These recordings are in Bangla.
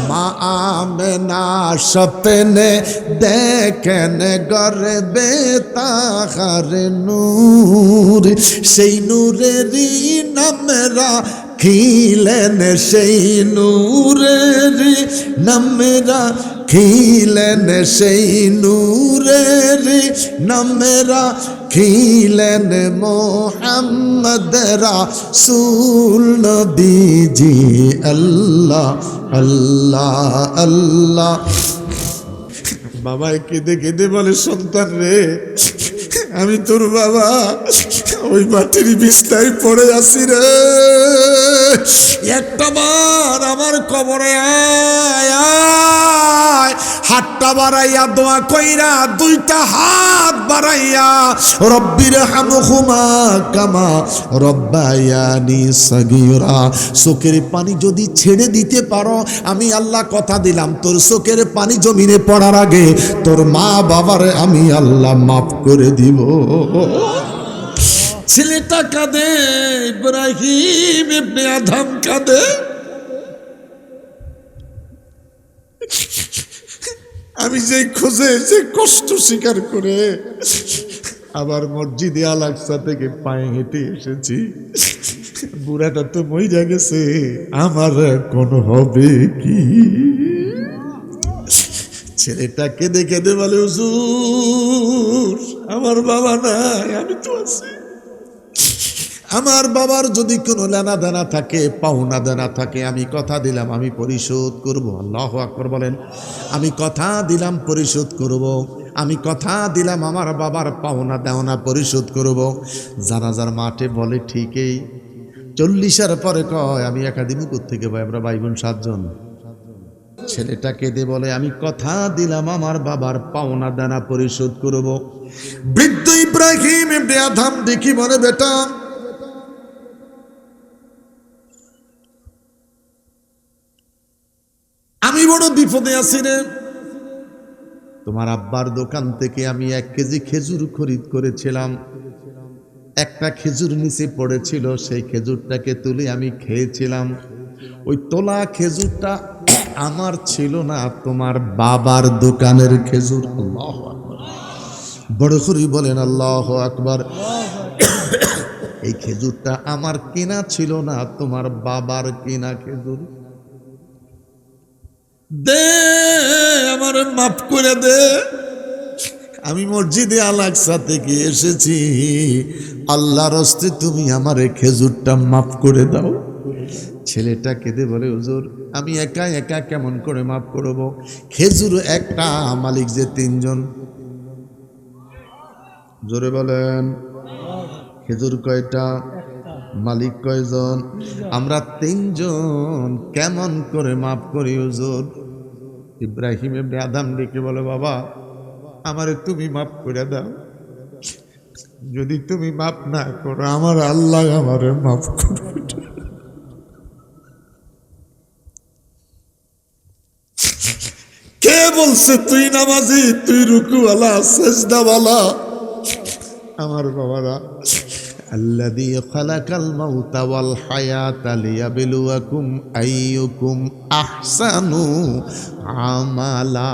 মা আমেনা স্বপ্নে দেখেন গর্বে তাহার নূর, সেই নূরেরই নামরা খিলেন, সেই নূরেরই নামরা খিলেন, সেই নূরেরই নামরা খিলেন মোহাম্মদ রাসূল নবীজি। আল্লাহ আল্লাহ আল্লাহ। বাবাই কেঁদে কেঁদে বলে, সন্তান রে, আমি তোর বাবা ওই মাটির বিছনায় পড়ে আছি রে, একটা বার আমার কবরে আয় আয়, হাতটা বাড়াইয়া দোয়া কইরা, দুইটা হাত বাড়াইয়া, রব্বির হামহুমা কামা রব্বায়ানি সগীরা। চোখের পানি যদি ছেড়ে দিতে পারো, আমি আল্লাহ কথা দিলাম, তোর চোখের পানি জমিনে পড়ার আগে তোর মা বাবারে আমি আল্লাহ মাফ করে দিব। ছেলেটা কাঁদে, ইব্রাহিম ইবনে আদম কাঁদে। আমি যে খোঁজে যে কষ্ট স্বীকার করে আবার মসজিদে আল আকসা থেকে পায়ে হেঁটে এসেছি, বুড়াটা তো মইরা গেছে, আমার কোন হবে কি? ছেলেটা কেঁদে কেঁদে বলে, হুজুর আমার বাবা নাই, আমি তো আছি। আমার বাবার যদি কোনো লেনা দেনা থাকে, পাওনা দেনা থাকে, আমি কথা দিলাম আমি পরিশোধ করব। আল্লাহু আকবার বলেন। আমি কথা দিলাম পরিশোধ করব, আমি কথা দিলাম আমার বাবার পাওনা দেওনা পরিশোধ করব। জানাজার মাঠে বলে, ঠিকই 40-এর পরে কয়, আমি একাদিন থেকে ভাই, আমরা ভাই বোন 7 জন। ছেলেটা কেঁদে বলে, আমি কথা দিলাম আমার বাবার পাওনা দেনা পরিশোধ করব। বৃদ্ধ ইব্রাহিম ইবনে আদম দেখি বলে, বেটা আমি বড় বিপদে আছি রে, তোমার আব্বার দোকান থেকে আমি 1 কেজি খেজুর খরিদ করেছিলাম, একটা খেজুর নিচে পড়েছিল, সেই খেজুরটাকে তুলে আমি খেয়েছিলাম। ওই তোলা খেজুরটা আমার ছিল না, তোমার বাবার দোকানের খেজুর। আল্লাহু আকবার, বড় করে বলেন আল্লাহু আকবার। এই খেজুরটা আমার কিনা ছিল না, তোমার বাবার কিনা খেজুর। দে, আমার মাফ করে দে, আমি মসজিদে আল আকসা থেকে এসেছি, আল্লাহর হস্তে তুমি আমার খেজুরটা মাফ করে দাও। ছেলেটা কেঁদে বলে, হুজুর আমি একা একা কেমন করে মাফ করব? খেজুর একটা, মালিক যে 3 জন। জোরে বলেন, খেজুর কয়টা, মালিক কয়জন? আমরা 3 জন, কেমন করে মাফ করি হুজুর? ইব্রাহিম ইবনে আদম ডেকে বলে, বাবা আমারে তুমি মাফ করে দাও, যদি তুমি মাফ না করো আমার আল্লাহ আমারে মাফ করবে। কে বলছে তুই নামাজি, তুই রুকুওয়ালা সেজদাওয়ালা? আমার বাবারা, আল্লাযী খালাকাল মাউতা ওয়াল হায়াতা লিয়াবলুয়াকুম আইয়ুকুম আহসানু আমালা।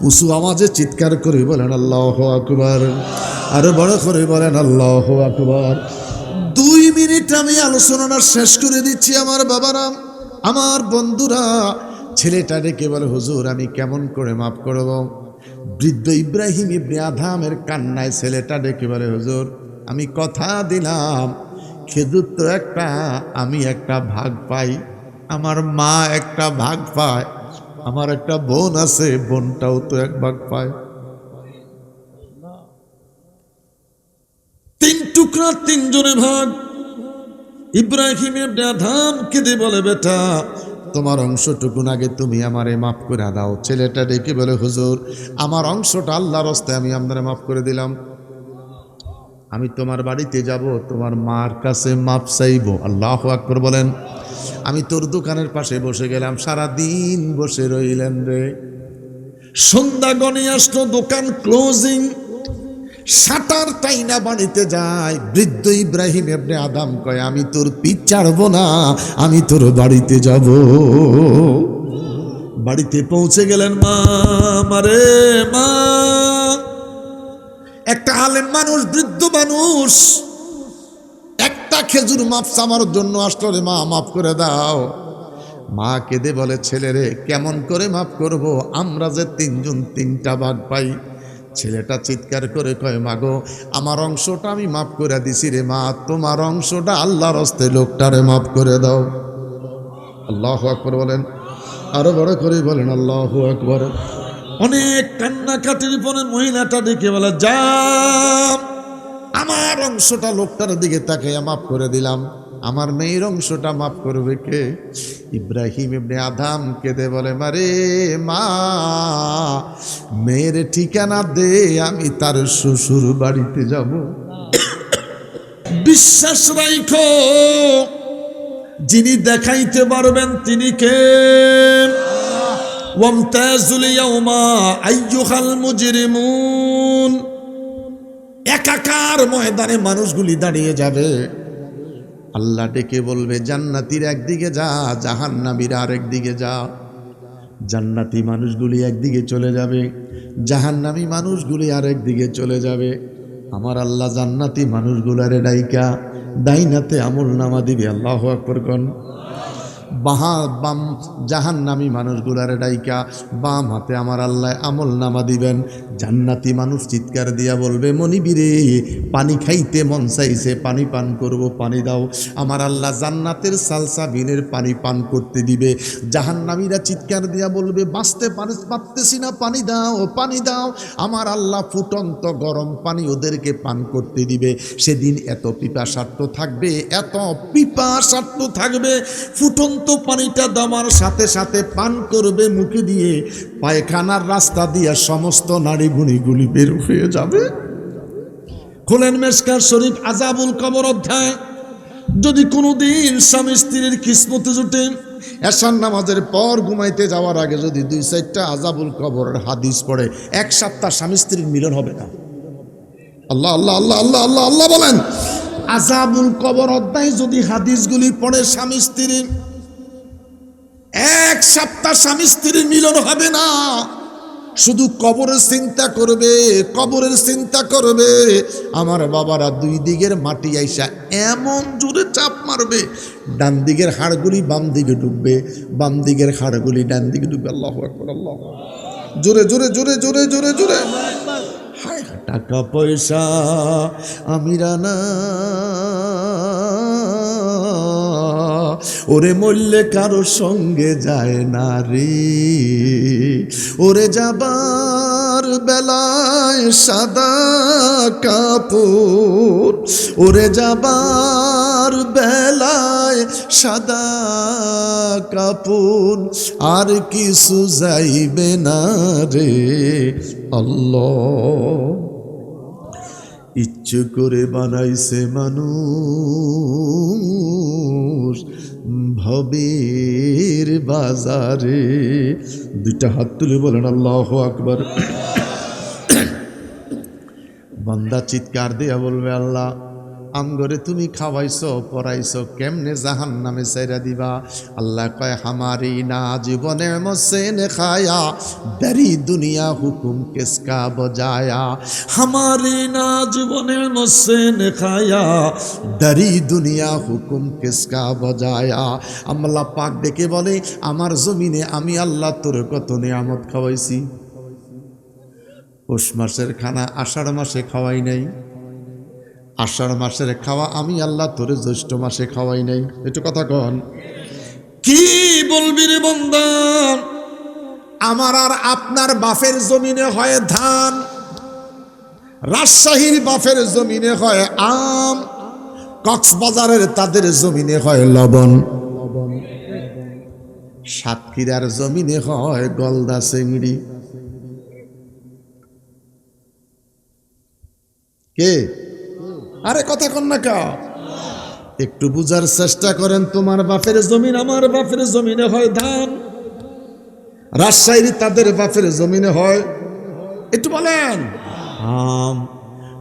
উঁচু আওয়াজে চিৎকার করে বলেন আল্লাহু আকবার, আর বড় করে বলেন আল্লাহু আকবার। 2 মিনিট আমি আলোচনাটা শেষ করে দিচ্ছি আমার বাবারা, আমার বন্ধুরা। ছেলেটা ডেকে বলে, হুজুর আমি কেমন করে মাফ করব? বৃদ্ধ ইব্রাহিম ইবনে আদমের কান্নায় ছেলেটা ডেকে বলে, হুজুর আমি কথা দিলাম, খেজুর তো একটা, আমি একটা ভাগ পাই, আমার মা একটা ভাগ পায়, আমার একটা বোন আছে, বোনটাও তো 1 ভাগ পায়। 3 টুকরা 3 জনে ভাগ। ইব্রাহিম ইবনে আদম কেঁদে বলে, বেটা তোমার অংশটুকুন আগে তুমি আমারে মাফ করে দাও। ছেলেটা ডেকে বলে, হুজুর আমার অংশটা আল্লাহর রাস্তায় আমি আপনারে মাফ করে দিলাম, আমি তোমার বাড়িতে যাব, তোমার মার কাছে মাপ চাইব। আল্লাহু আকবার বলেন। আমি তোর দোকানের পাশে বসে গেলাম, সারা দিন বসে রইলেন রে। সন্ধ্যা গনে আসলো, দোকান ক্লোজিং, শাটার টাইনা বাড়িতে যায়। বৃদ্ধ ইব্রাহিম ইবনে আদম কয়, আমি তোর পিঠ ছাড়বো না, আমি তোর বাড়িতে যাব। বাড়িতে পৌঁছে গেলেন, মা মারে মা। একটা আলেম মানুষ, বৃদ্ধ মানুষ, একটা খেজুর মাপ চামার জন্য আসলো, রে মা মাফ করে দাও। মা কেঁদে বলে, ছেলে রে কেমন করে মাফ করব, আমরা যে তিনজন তিনটা ভাগ পাই। ছেলেটা চিৎকার করে কয়, মাগো আমার অংশটা আমি মাফ করে দিছি রে মা, তোমার অংশটা আল্লাহর হস্তে, লোকটারে মাফ করে দাও। আল্লাহু আকবার বলেন, আরো বড় করে বলেন আল্লাহু আকবার। অনেক কান্নাকাটির পরে মহিলাটা ডেকে বলে, যা আমার অংশটা লোকটার দিকে তাকাইয়া মাফ করে দিলাম, আমার মেয়ের অংশটা মাফ করবে কে? ইব্রাহিম ইবনে আদম কেঁদে বলে, মারে মা, মেয়ের ঠিকানা দে, আমি তার শ্বশুর বাড়িতে যাব। বিশ্বাস রাখো, যিনি দেখাইতে পারবেন তিনি কে? ওয়ামতাজুল ইয়াউমা আইয়ুহাল মুজরিমুন। একাকার ময়দানে মানুষগুলি দাঁড়িয়ে যাবে, আল্লাহ ডেকে বলবে, জান্নাতীর একদিকে যা, জাহান্নামীরা আরেক দিকে যা। জান্নাতি মানুষগুলি একদিকে চলে যাবে, জাহান্নামী মানুষগুলি আরেক দিকে চলে যাবে। আমার আল্লাহ জান্নাতি মানুষগুলারে ডাইকা ডাইনাতে আমল নামা দিবে। আল্লাহু আকবার কোন। বাম জাহান্নামী মানুষগুলারে ডাইকা বাম হাতে আমার আল্লাহ আমল নামা দিবেন। জান্নাতি মানুষ চিৎকার দিয়া বলবে, মনিবিরে পানি খাইতে মন চাইছে, পানি পান করব, পানি দাও। আমার আল্লাহ জান্নাতের সালসাবিনের পানি পান করতে দিবে। জাহান্নামীরা চিৎকার দিয়া বলবে, বাঁচতে পারতেছি না, পানি দাও, পানি দাও। আমার আল্লাহ ফুটন্ত গরম পানি ওদেরকে পান করতে দিবে। সেদিন এত পিপাসার্থ থাকবে, এত পিপাসার্থ থাকবে, ফুটন্ত পানিটা দামার সাথে সাথে পান করবে মুখে দিয়ে, পায়খানার রাস্তা দিয়ে সমস্ত নাড়ি ভুঁড়িগুলি বের হয়ে যাবে। খোলেন মেশকাত শরীফ আযাবুল কবর অধ্যায়। যদি কোনোদিন স্বামী স্ত্রীর কিসমতে জুটে, এশার নামাজের পর ঘুমাইতে যাওয়ার আগে যদি 2-4টা আযাবুল কবরের হাদিস পড়ে, 1 সপ্তাহ স্বামী স্ত্রীর মিলন হবে না। আল্লাহ আল্লাহ আল্লাহ আল্লাহ আল্লাহ আল্লাহ বলেন। আযাবুল কবর অধ্যায় যদি হাদিসগুলি পড়ে, স্বামী স্ত্রীর 1 সপ্তাহ স্বামী স্ত্রীর মিলন হবে না। শুধু কবরের চিন্তা করবে, কবরের চিন্তা করবে। আমার বাবারা 2 দিকের মাটি আইসা এমন জোরে চাপ মারবে, ডান দিকের হাড়গুলি বাম দিকে ডুববে, বাম দিকের হাড়গুলি ডান দিকে ডুববে। আল্লাহু আকবার, আল্লাহ, জোরে জোরে জোরে জোরে জোরে জোরে। হায় টাকা পয়সা আমিরা না, ওরে মরলে কারো সঙ্গে যায় না রে। ওরে যাবার বেলায় সাদা কাপড়, ওরে যাবার বেলায় সাদা কাপড়, আর কিছু যাইবে না রে। আল্লাহ ইচ্ছে করে বানাইছে মানুষ ভবের বাজারে। 2টা হাত তুলে বলেন আল্লাহু আকবার। বান্দা চিৎকার দিয়া বলবে, আল্লাহ আমগরে তুমি খাওয়াইছো পরাইছো, কেমনে জাহান্নামে ছাইরা দিবা? আল্লাহ কয়, হামারি না জীবনে মসে নে খায়া, দারি দুনিয়া হুকুম কিসকা বজায়া। হামারি না জীবনে মসে নে খায়া, দারি দুনিয়া হুকুম কিসকা বজায়া। আল্লাহ পাক ডেকে বলে, আমার জমিনে আমি আল্লাহ তোর কত নিয়ামত খাওয়াইছি। পৌষ মাসের খানা আষাঢ় মাসে খাওয়াই নাই, আষাঢ় মাসের খাওয়া আমি আল্লাহ তোরে জ্যৈষ্ঠ মাসে খাওয়াই নাই। একটু কথা কন, কি বলবি রে বান্দা? আমার আর আপনার বাপের জমিনে হয় ধান, রাজশাহীর বাপের জমিনে হয় আম, কক্সবাজারের তাদের জমিনে হয় লবণ, সাতক্ষীরার জমিনে হয় গলদা চিংড়ি। কে? আরে কথা কন না কা, একটু বুঝার চেষ্টা করেন। তোমার বাপের জমিন আমার বাপের জমিনে হয় ধান, রাজশাহীর তাদের বাপের জমিনে হয়, একটু বলেন, আম।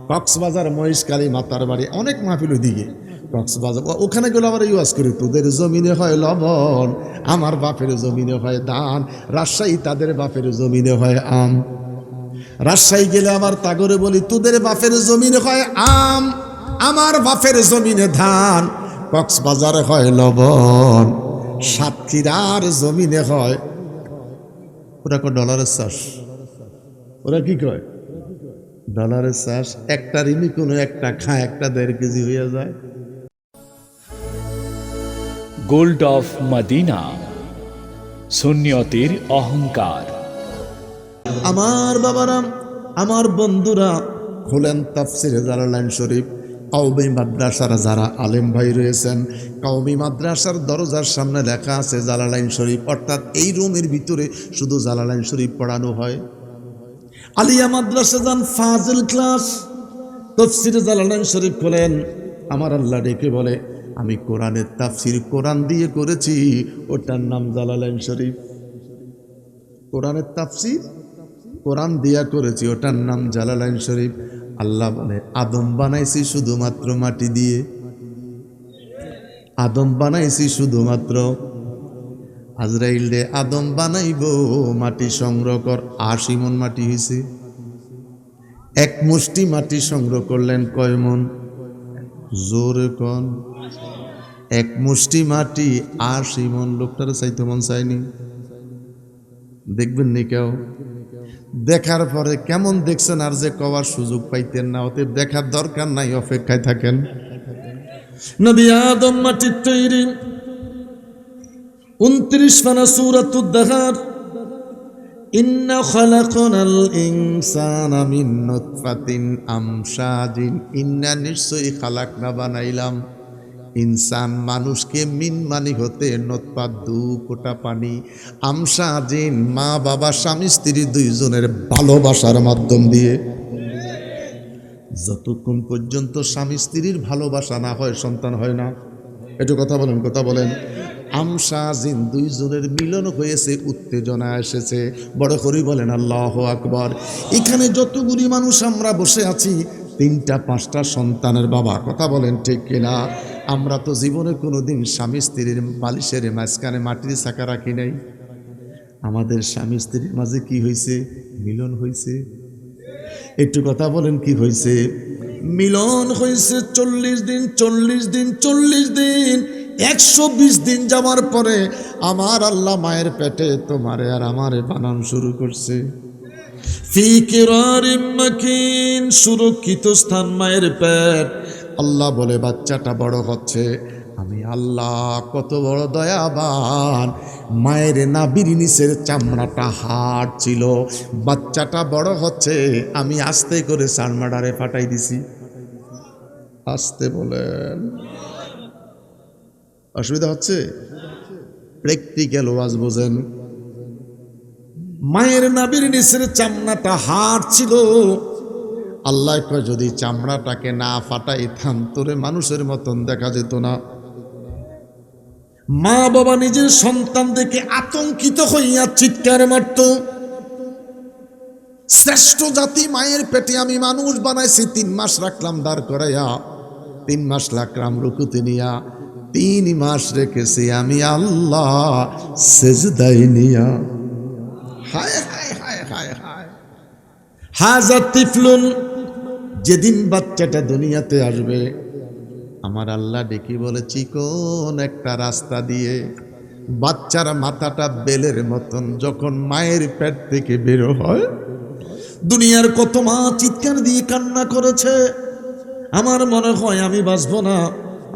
কক্সবাজার মহেশখালী মাতার বাড়ি, অনেক মাহফিল ওইদিকে, কক্সবাজার ওখানে গেলে আবার ওয়াজ করি, তোদের জমিনে হয় লবণ, আমার বাপের জমিনে হয় ধান। রাজশাহী তাদের বাপের জমিনে হয় আম। রাজশাহী গেলে আবার তাগরে বলি, তোদের বাপের জমিনে হয় আম, আমার বাপের জমিনে ধান। কক্সবাজারে হয় লবণ, সাতক্ষীরার জমিনে হয়, ওরা কয় ডলারের চাষ। ওরা কি কয়? ডলারের চাষ। একটা ঋণী কোনো একটা খায়, একটা 1.5 কেজি হয়ে যায়। গোল্ড অফ মদিনা, সুন্নিয়তের অহংকার। আমার বাবারা, আমার বন্ধুরা, খোলেন তাফসিরে জালালাইন শরীফ। কওমি মাদ্রাসার যারা আলেম ভাই রয়েছেন, কওমি মাদ্রাসার দরজার সামনে লেখা আছে জালালাইন শরীফ, অর্থাৎ এই রুমের ভিতরে শুধু জালালাইন শরীফ পড়ানো হয়। আলিয়া মাদ্রাসা যান, ফাজিল ক্লাস, তাফসিরে জালালাইন শরীফ খোলেন। আমার আল্লাহ ডেকে বলে, আমি কোরআনের তাফসির কোরআন দিয়ে করেছি, ওটার নাম জালালাইন শরীফ। কোরআনের তাফসির কোরআন দিয়া করেছি, ওটার নাম জালালাইন শরীফ। আল্লাহ বলে, আদম বানাইছি শুধুমাত্র মাটি দিয়ে, আদম বানাইছি শুধুমাত্র। আজরাইল রে আদম বানাইব মাটি সংগ্রহ কর। 80 মণ মাটি হয়েছে। এক মুষ্টি মাটি সংগ্রহ করলেন কয় মণ? জোরে কন। এক মুষ্টি মাটি 80 মণ। লোকটার চাইতে মন চাইনি, দেখবেন নি কেউ? দেখার পরে কেমন দেখছেন আর যে কওয়ার সুযোগ পাইতেন না, ওতে দেখার দরকার নাই, অপেক্ষায় থাকেন। নবী আদম মাটির তৈরি। 29 পারা সূরাতুদ দাহার। ইন্না খালাকনাল ইনসানা মিন নুতফাতিন আমশাজিন। ইন্না নিশ্চয়ই খালাকনা বানাইলাম, ইনসান মানুষকে, মিন মানি হতে, নুতফাত 2 ফোঁটা পানি, আমশাজিন মা বাবা স্বামী স্ত্রী দুইজনের ভালোবাসার মাধ্যম দিয়ে। যতক্ষণ পর্যন্ত স্বামী স্ত্রীর ভালোবাসা না হয় সন্তান হয় না। একটু কথা বলেন, কথা বলেন। আমশাজিন দুইজনের মিলন হয়েছে, উত্তেজনা এসেছে। বড় করে বলেন আল্লাহু আকবার। এখানে যতগুলি মানুষ আমরা বসে আছি, 3টা 5টা সন্তানের বাবা। কথা বলেন ঠিক কিনা? আমরা তো জীবনে কোনোদিন স্বামী স্ত্রীর বালিশের মাঝখানে মাটির চাকা রাখি নাই। আমাদের স্বামী স্ত্রীর মাঝে কি হয়েছে? মিলন হয়েছে। একটু কথা বলেন, কি হয়েছে? মিলন হয়েছে। 40 দিন 40 দিন 40 দিন 120 দিন যাওয়ার পরে আমার আল্লাহ মায়ের পেটে তোমারে আর আমারে বানান শুরু করছে। ফি কিরারিম মাকিন, সুরক্ষিত স্থান মায়ের পেট। আল্লাহ বলে, বাচ্চাটা বড় হচ্ছে। আমি আল্লাহ কত বড় দয়াবান। মায়ের নাভির নিচের চামড়াটা হাড় ছিল, বাচ্চাটা বড় হচ্ছে, আমি আস্তে করে চামড়ারে ফাটাই দিছি। আস্তে বলেন, অসুবিধা হচ্ছে? প্র্যাকটিক্যাল ওয়াজ বোঝেন। মায়ের নাভির নিচের চামড়াটা হাড় ছিল। আল্লাহ কয়, যদি চামড়াটাকে না ফাটাইতাম তোরে মানুষের মতন দেখা যেত না। মা বাবা নিজের সন্তান দেখে আতঙ্কিত হইয়া চিৎকার মারত। শ্রেষ্ঠ জাতি মায়ের পেটে আমি মানুষ বানাইছি, 3 মাস রাখলাম দাঁড় করাইয়া, 3 মাস রাখলাম রুকুতে নিয়া, 3 মাস রেখেছি আমি আল্লাহ সেজদায় নিয়া। হায় হায় হায় হায় হায়। হাযা তিফলুন, যেদিন বাচ্চাটা দুনিয়াতে আসবে, আমার আল্লাহ ডেকে বলে, চিকন একটা রাস্তা দিয়ে বাচ্চার মাথাটা বেলের মতন যখন মায়ের পেট থেকে বের হয়, দুনিয়ার কত মা চিৎকার দিয়ে কান্না করেছে। আমার মনে হয় আমি বাঁচব না।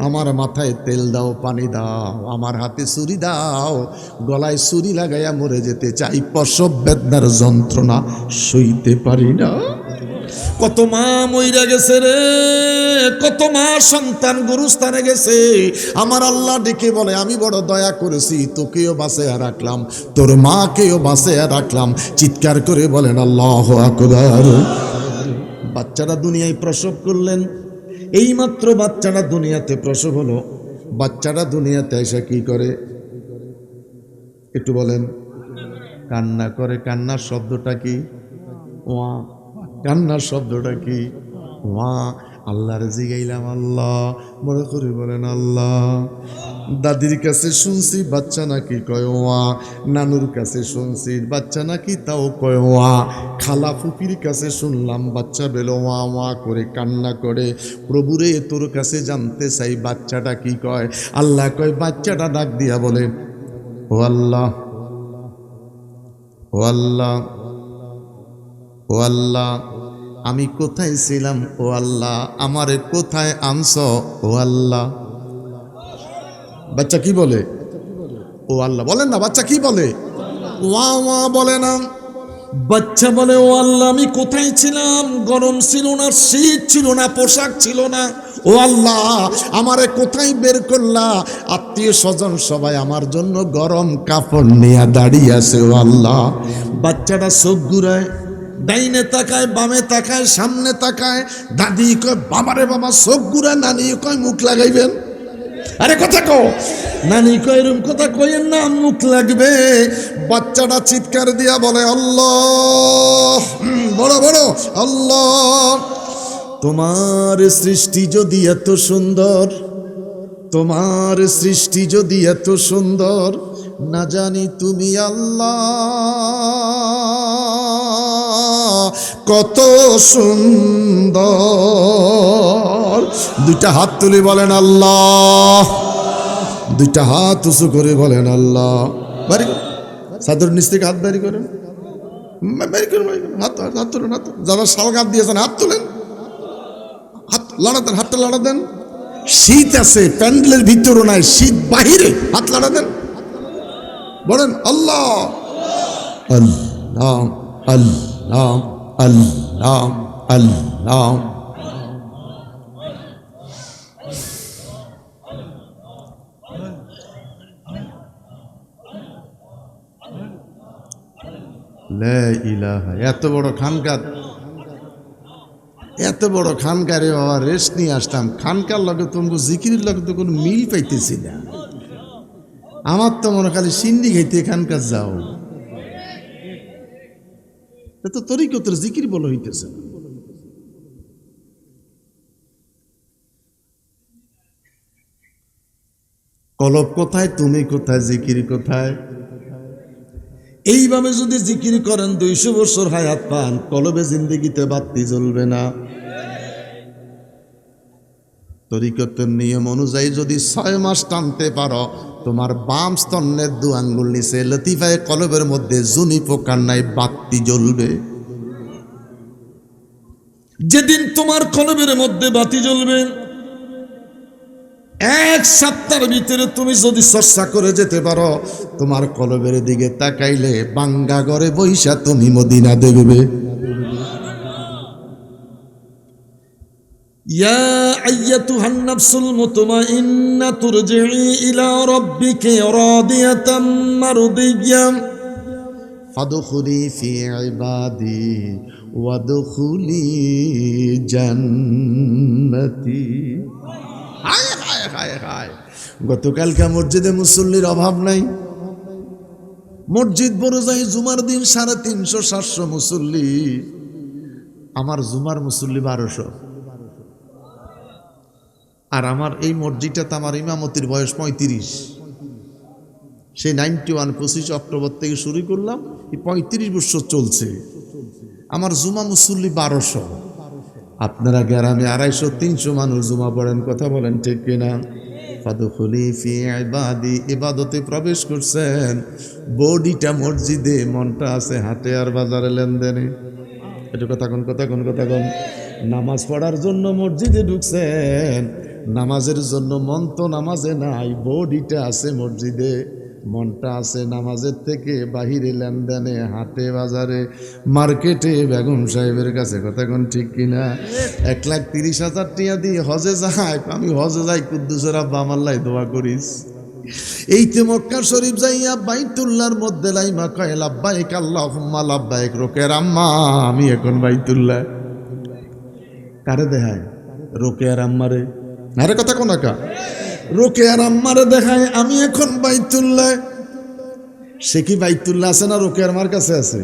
আমার মাথায় তেল দাও, পানি দাও, আমার হাতে ছুরি দাও, গলায় ছুরি লাগাইয়া মরে যেতে চাই, প্রসব বেদনার যন্ত্রণা সইতে পারি না। কত মা মইরা গেছে রে, কত মা সন্তান গুরুস্থানে গেছে। আমার আল্লাহ ডেকে বলে, আমি বড় দয়া করেছি, তোকেও বাঁচাইয়া রাখলাম, তোর মাকেও বাঁচাইয়া রাখলাম। চিৎকার করে বলেন আল্লাহু আকবার। বাচ্চারা দুনিয়ায় প্রসব করলেন, এইমাত্র বাচ্চারা দুনিয়াতে প্রসব হলো। বাচ্চারা দুনিয়াতে এসে কি করে একটু বলেন? কান্না করে। কান্নার শব্দটা কি? ওয়া। কান্নার শব্দটা কি? ওয়া। আল্লাহর জিগাইলাম, আল্লাহ বড় করে বলেন আল্লাহ। দাদির কাছে শুনছি বাচ্চা নাকি কয় ওয়া, নানুর কাছে শুনছি বাচ্চা নাকি তাও কয় ওয়া, খালা ফুপির কাছে শুনলাম বাচ্চা বেলো ওয়া ওয়া করে কান্না করে। প্রভুরে তোর কাছে জানতে চাই বাচ্চাটা কি কয়। আল্লাহ কয়, বাচ্চাটা ডাক দিয়া বলে, ও আল্লাহ, ও আল্লাহ, ও আল্লাহ, আমি কোথায় ছিলাম ও আল্লাহ, আমারে কোথায় আনছ ও আল্লাহ। বাচ্চা কি বলে? ও আল্লাহ। বলেন না, বাচ্চা কি বলে? ওয়া ওয়া বলে না। বাচ্চা বলে, ও আল্লাহ, আমি কোথায় ছিলাম? গরম ছিল না, শীত ছিল না, পোশাক ছিল না। ও আল্লাহ, আমারে কোথায় বের করলা? আত্মীয় স্বজন সবাই আমার জন্য গরম কাপড় নিয়ে দাঁড়িয়ে আছে ও আল্লাহ। বাচ্চাটা চোখ ঘুরায়, ডাইনে তাকায়, বামে তাকায়, সামনে তাকায়। দাদি কয়, বাবারে বাবা, চোখ ঘুরায়। নানি কয়, মুখ লাগাইবেন। আরে কথা কো। নানি কয়, এরকম কথা কইেন না, মুখ লাগবে। বাচ্চাটা চিৎকার দিয়া বলে, আল্লাহ, বড় বড় আল্লাহ, তোমার সৃষ্টি যদি এত সুন্দর, তোমার সৃষ্টি যদি এত সুন্দর, না জানি তুমি আল্লাহ কত সুন্দর। দুইটা হাত তুলে বলেন আল্লাহ, দুইটা হাত উঁচু করে বলেন আল্লাহ। বাড়ি চাদর নিচ থেকে হাত বাড়ি করেন, বাড়ি করেন, হাত হাত তুলেন, হাত যারা শালগাত দিয়েছেন হাত তুলেন, হাত লাড়া দেন, হাতটা লাড়া দেন। শীত আছে, প্যান্ডেলের ভিতরও নাই, শীত বাহিরে, হাত লাড়া দেন, বলেন আল্লাহ, আল্লাহ, আল্লাহ, আল্লাহ, আল্লাহ। লা ইলাহা। এত বড় খানকা, এত বড় খানকারে বাবা রেস্ট নিয়ে আসতাম। খানকার লগে তোমাকে জিকিরের লগে তো কোনো মিল পাইতেছি না। আমার তো মনে খালি সিন্ডি খাইতে খানকার যাও, এত তরিকতের জিকির বলা হইতেছে। কলব কোথায়, তুমি কোথায়, জিকির কোথায়? এইভাবে যদি জিকির করেন 200 বছর হায়াত পান, কলবে জিন্দেগিতে বাতি জ্বলবে না। তরিকতের নিয়ম অনুযায়ী যদি 6 মাস টানতে পারো, তোমার বাম স্তনের 2 আঙ্গুল নিচে লতিফায়ে কলবের মধ্যে জুনি পোকার নাই বাতি জ্বলবে। যেদিন তোমার কলবের মধ্যে বাতি জ্বলবে, 1 সপ্তাহের ভিতরে তুমি যদি চর্চা করে যেতে পারো, তোমার কলবের দিকে তাকাইলে বাঙ্গা ঘরে বইসা তুমি মদিনা দেখবে। ইয়া আইয়াতুহান নাফসুল মুতমাইন্না তুরজিই ইলা রাব্বিকা রাদিয়াতাম মারদিয়্যা ফাদখুলি ফি ইবাদি ওয়াদখুলি জান্নাতি। হায় হায় হায় হায়। গতকালকে মসজিদে মুসল্লির অভাব নাই। মসজিদ বড় যাই, জুমার দিন 350-400 মুসল্লি। আমার জুমার মুসল্লি 1200। আর আমার এই মসজিদটাতে আমার ইমামতির বয়স 35। সেই 91 25 অক্টোবর থেকে শুরু করলাম, এই 35 বছর চলছে। আমার জুমা মুসল্লি 1200। আপনারা গ্রামে 250-300 মানুষ জুমা পড়েন, কথা বলেন ঠিক কিনা? ফাদখুলি ফি ইবাদি, ইবাদতে প্রবেশ করছেন। বডিটা মসজিদে, মনটা আছে হাটে আর বাজারে লেনদেনে। এটা কথা কোন, কথা কোন, কথা কোন। নামাজ পড়ার জন্য মসজিদে ঢুকছেন, নামাজের জন্য মন তো নামাজে নাই, বডিটা আছে মসজিদে, মনটা আছে নামাজের থেকে বাহিরে লেনদেনে, হাটে বাজারে, মার্কেটে, বেগম সাহেবের কাছে, কথা কোন ঠিক কিনা? 1,30,000 টাকা দিয়ে হজে যায়। আমি হজে যাই, কুদ্দুসের আব্বা আমার লাই দোয়া করিস। এইতে মক্কা শরীফ যাইয়া বাইতুল্লাহর মধ্যে লাইমা কয় লাব্বাইক আল্লাহুম্মা লাব্বাইক। রোকেয়ার আম্মা, আমি এখন বাইতুল্লাহ। কারে দেখায়? রোকেয়ার আম্মারে। আরে কথা কোন একা? রোকেয়ার আম্মারে দেখায় আমি এখন বাইতুল্লাহ। সে কি বাইতুল্লাহ আছে না রোকেয়ার মার কাছে আছে?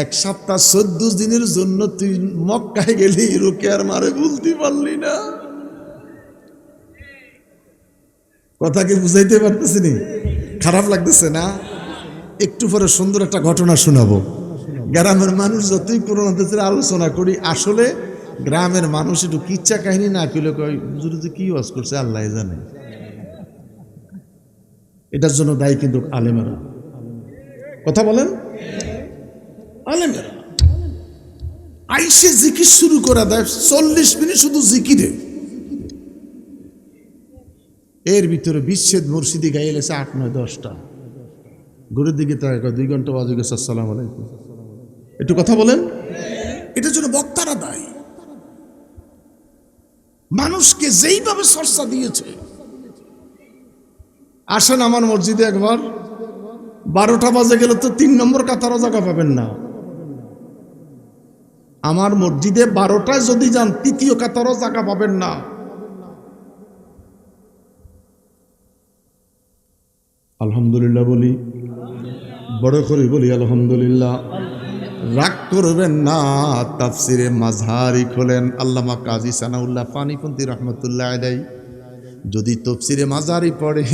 এক সপ্তাহ 14 দিনের জন্য তুই মক্কায় গেলি, রুকিয়ার মারে বলতে পারলি না। কথা কি বুঝাইতে পারতেছি নি? খারাপ লাগতেছে না? একটু পরে সুন্দর একটা ঘটনা শোনাবো। গ্রামের মানুষ যতই করোনা আলোচনা করি, আসলে গ্রামের মানুষ একটু কিচ্ছা কাহিনী না কইলে কয় হুজুর যে কি ওয়াজ করছে আল্লাহ জানে। এটার জন্য দায়ী কিন্তু আলেমেরা। কথা বলেন, আলেমেরা আইসে জিকির শুরু করে দেয়, 40 মিনিট শুধু জিকিরে। এর ভিতরে বিচ্ছেদ মুর্শিদি গাইয়ে লেছে 8, 9, 10টা। ঘুরের দিকে তাই 2 ঘন্টা বাজে গেছে। আসসালামু আলাইকুম। একটু কথা বলেন। এটার জন্য বক্তারা দায়ী। মানুষকে যেইভাবে চর্চা দিয়েছে। আসেন আমার মসজিদে একবার, 12টা বাজে গেলে তো 3 নম্বর কাতারও জায়গা পাবেন না। আমার মসজিদে 12টায় যদি যান 3য় কাতারও জায়গা পাবেন না। আলহামদুলিল্লাহ বলি, বড় করে বলি আলহামদুলিল্লাহ। রাগ করবেন না, তাফসিরে মাঝহারি খোলেন। আল্লামা কাজী সানাউল্লাহ ফানিপন্থী রহমতুল্লাহ আলাইহি যদি তাফসিরে মাঝহারি পড়ে,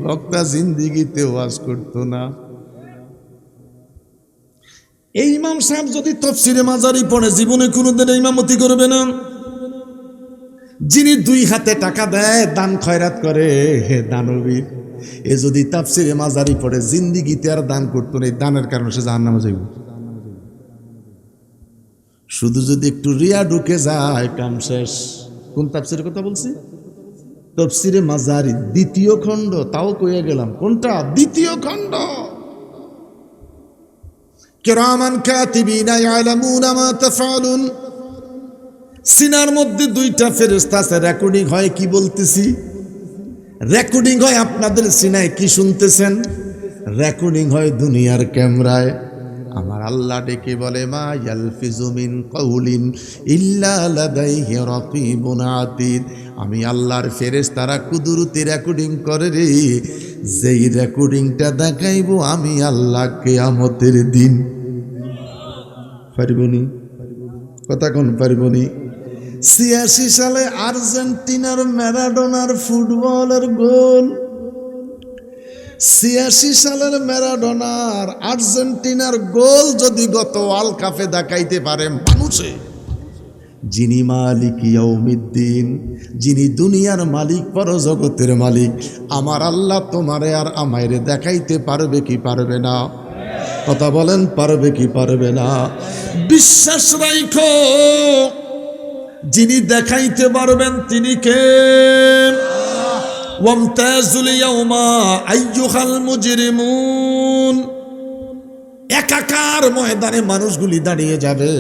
বক্তা জিন্দিগিতে ওয়াজ করতো না। এই ইমাম সাহেব যদি তাফসিরে মাঝহারি পড়ে, জীবনে কোনোদিন ইমামতি করবে না। যিনি 2 হাতে টাকা দেয়, দান খয়রাত করে, হে দানবীর, এ যদি তাফসিরে মাঝহারি পড়ে, জিন্দিগিতে আর দান করতো না। এই দানের কারণে সে জাহান্নামে যাইব। শুধু যদি একটু রিয়া ঢুকে যায়, কাম শেষ। কোন তাফসিরের কথা বলছি? তাফসিরে মাঝহারি 2য় খণ্ড। তাও কইয়া গেলাম কোনটা? 2য় খণ্ড। কিরামান কাতিবিনা ইয়ালামুনা মা তাফআলুন। সিনার মধ্যে 2টা ফেরেশতা আছে, রেকর্ডিং হয় কি বলতেছি, রেকর্ডিং হয় আপনাদের সিনায় কি শুনতেছেন, রেকর্ডিং হয় দুনিয়ার ক্যামেরায়। আমার আল্লাহ ডেকে বলে, মা ইয়ালফিজু মিন কাউলিন ইল্লা লাদাইহি রাকিবুন আতীদ। আমি আল্লাহর ফেরেশতারা কুদরতি রেকর্ডিং করে রে, যেই রেকর্ডিংটা দেখাইবো আমি আল্লাহ কিয়ামতের দিন। পারিবনি? কথা কোন পারিবনি? 86 সালে আর্জেন্টিনার ম্যারাডোনার ফুটবলের গোল। 86 সালের ম্যারাডোনার আর্জেন্টিনার গোল যদি গত ওয়ার্ল্ড কাপে দেখাইতে পারে মানুষে, যিনি মালিক ইয়াউমিদ্দিন, যিনি দুনিয়ার মালিক, পরজগতের মালিক, আমার আল্লাহ তোমারে আর আমারে দেখাইতে পারবে কি পারবে না? কথা বলেন, পারবে কি পারবে না? বিশ্বাস রাখো, যিনি দেখাইতে পারবেন তিনি কে? ওয়ামতাজুল ইয়াউমা আইয়ুহাল মুজরিমুন। একাকার ময়দানে মানুষগুলি দাঁড়িয়ে যাবে।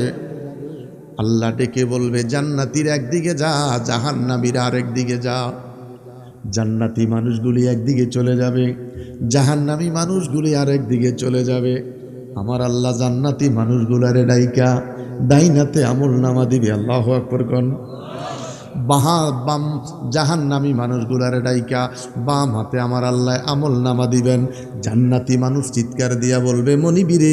আল্লাহ ডেকে বলবে, জান্নাতীর একদিকে যা, জাহান্নামীরা আরেক দিকে যা। জান্নাতি মানুষগুলি একদিকে চলে যাবে, জাহান্নামী মানুষগুলি আরেক দিকে চলে যাবে। আমার আল্লাহ জান্নাতি মানুষগুলারে ডাইকা ডাইনাতে আমলনামা দিবে। আল্লাহু আকবার কোন। বাম জাহান্নামী মানুষগুলারে ডাইকা বাম হাতে আমার আল্লাহ আমলনামা দিবেন। জান্নাতি মানুষ চিৎকার দিয়া বলবে, মনিবিরে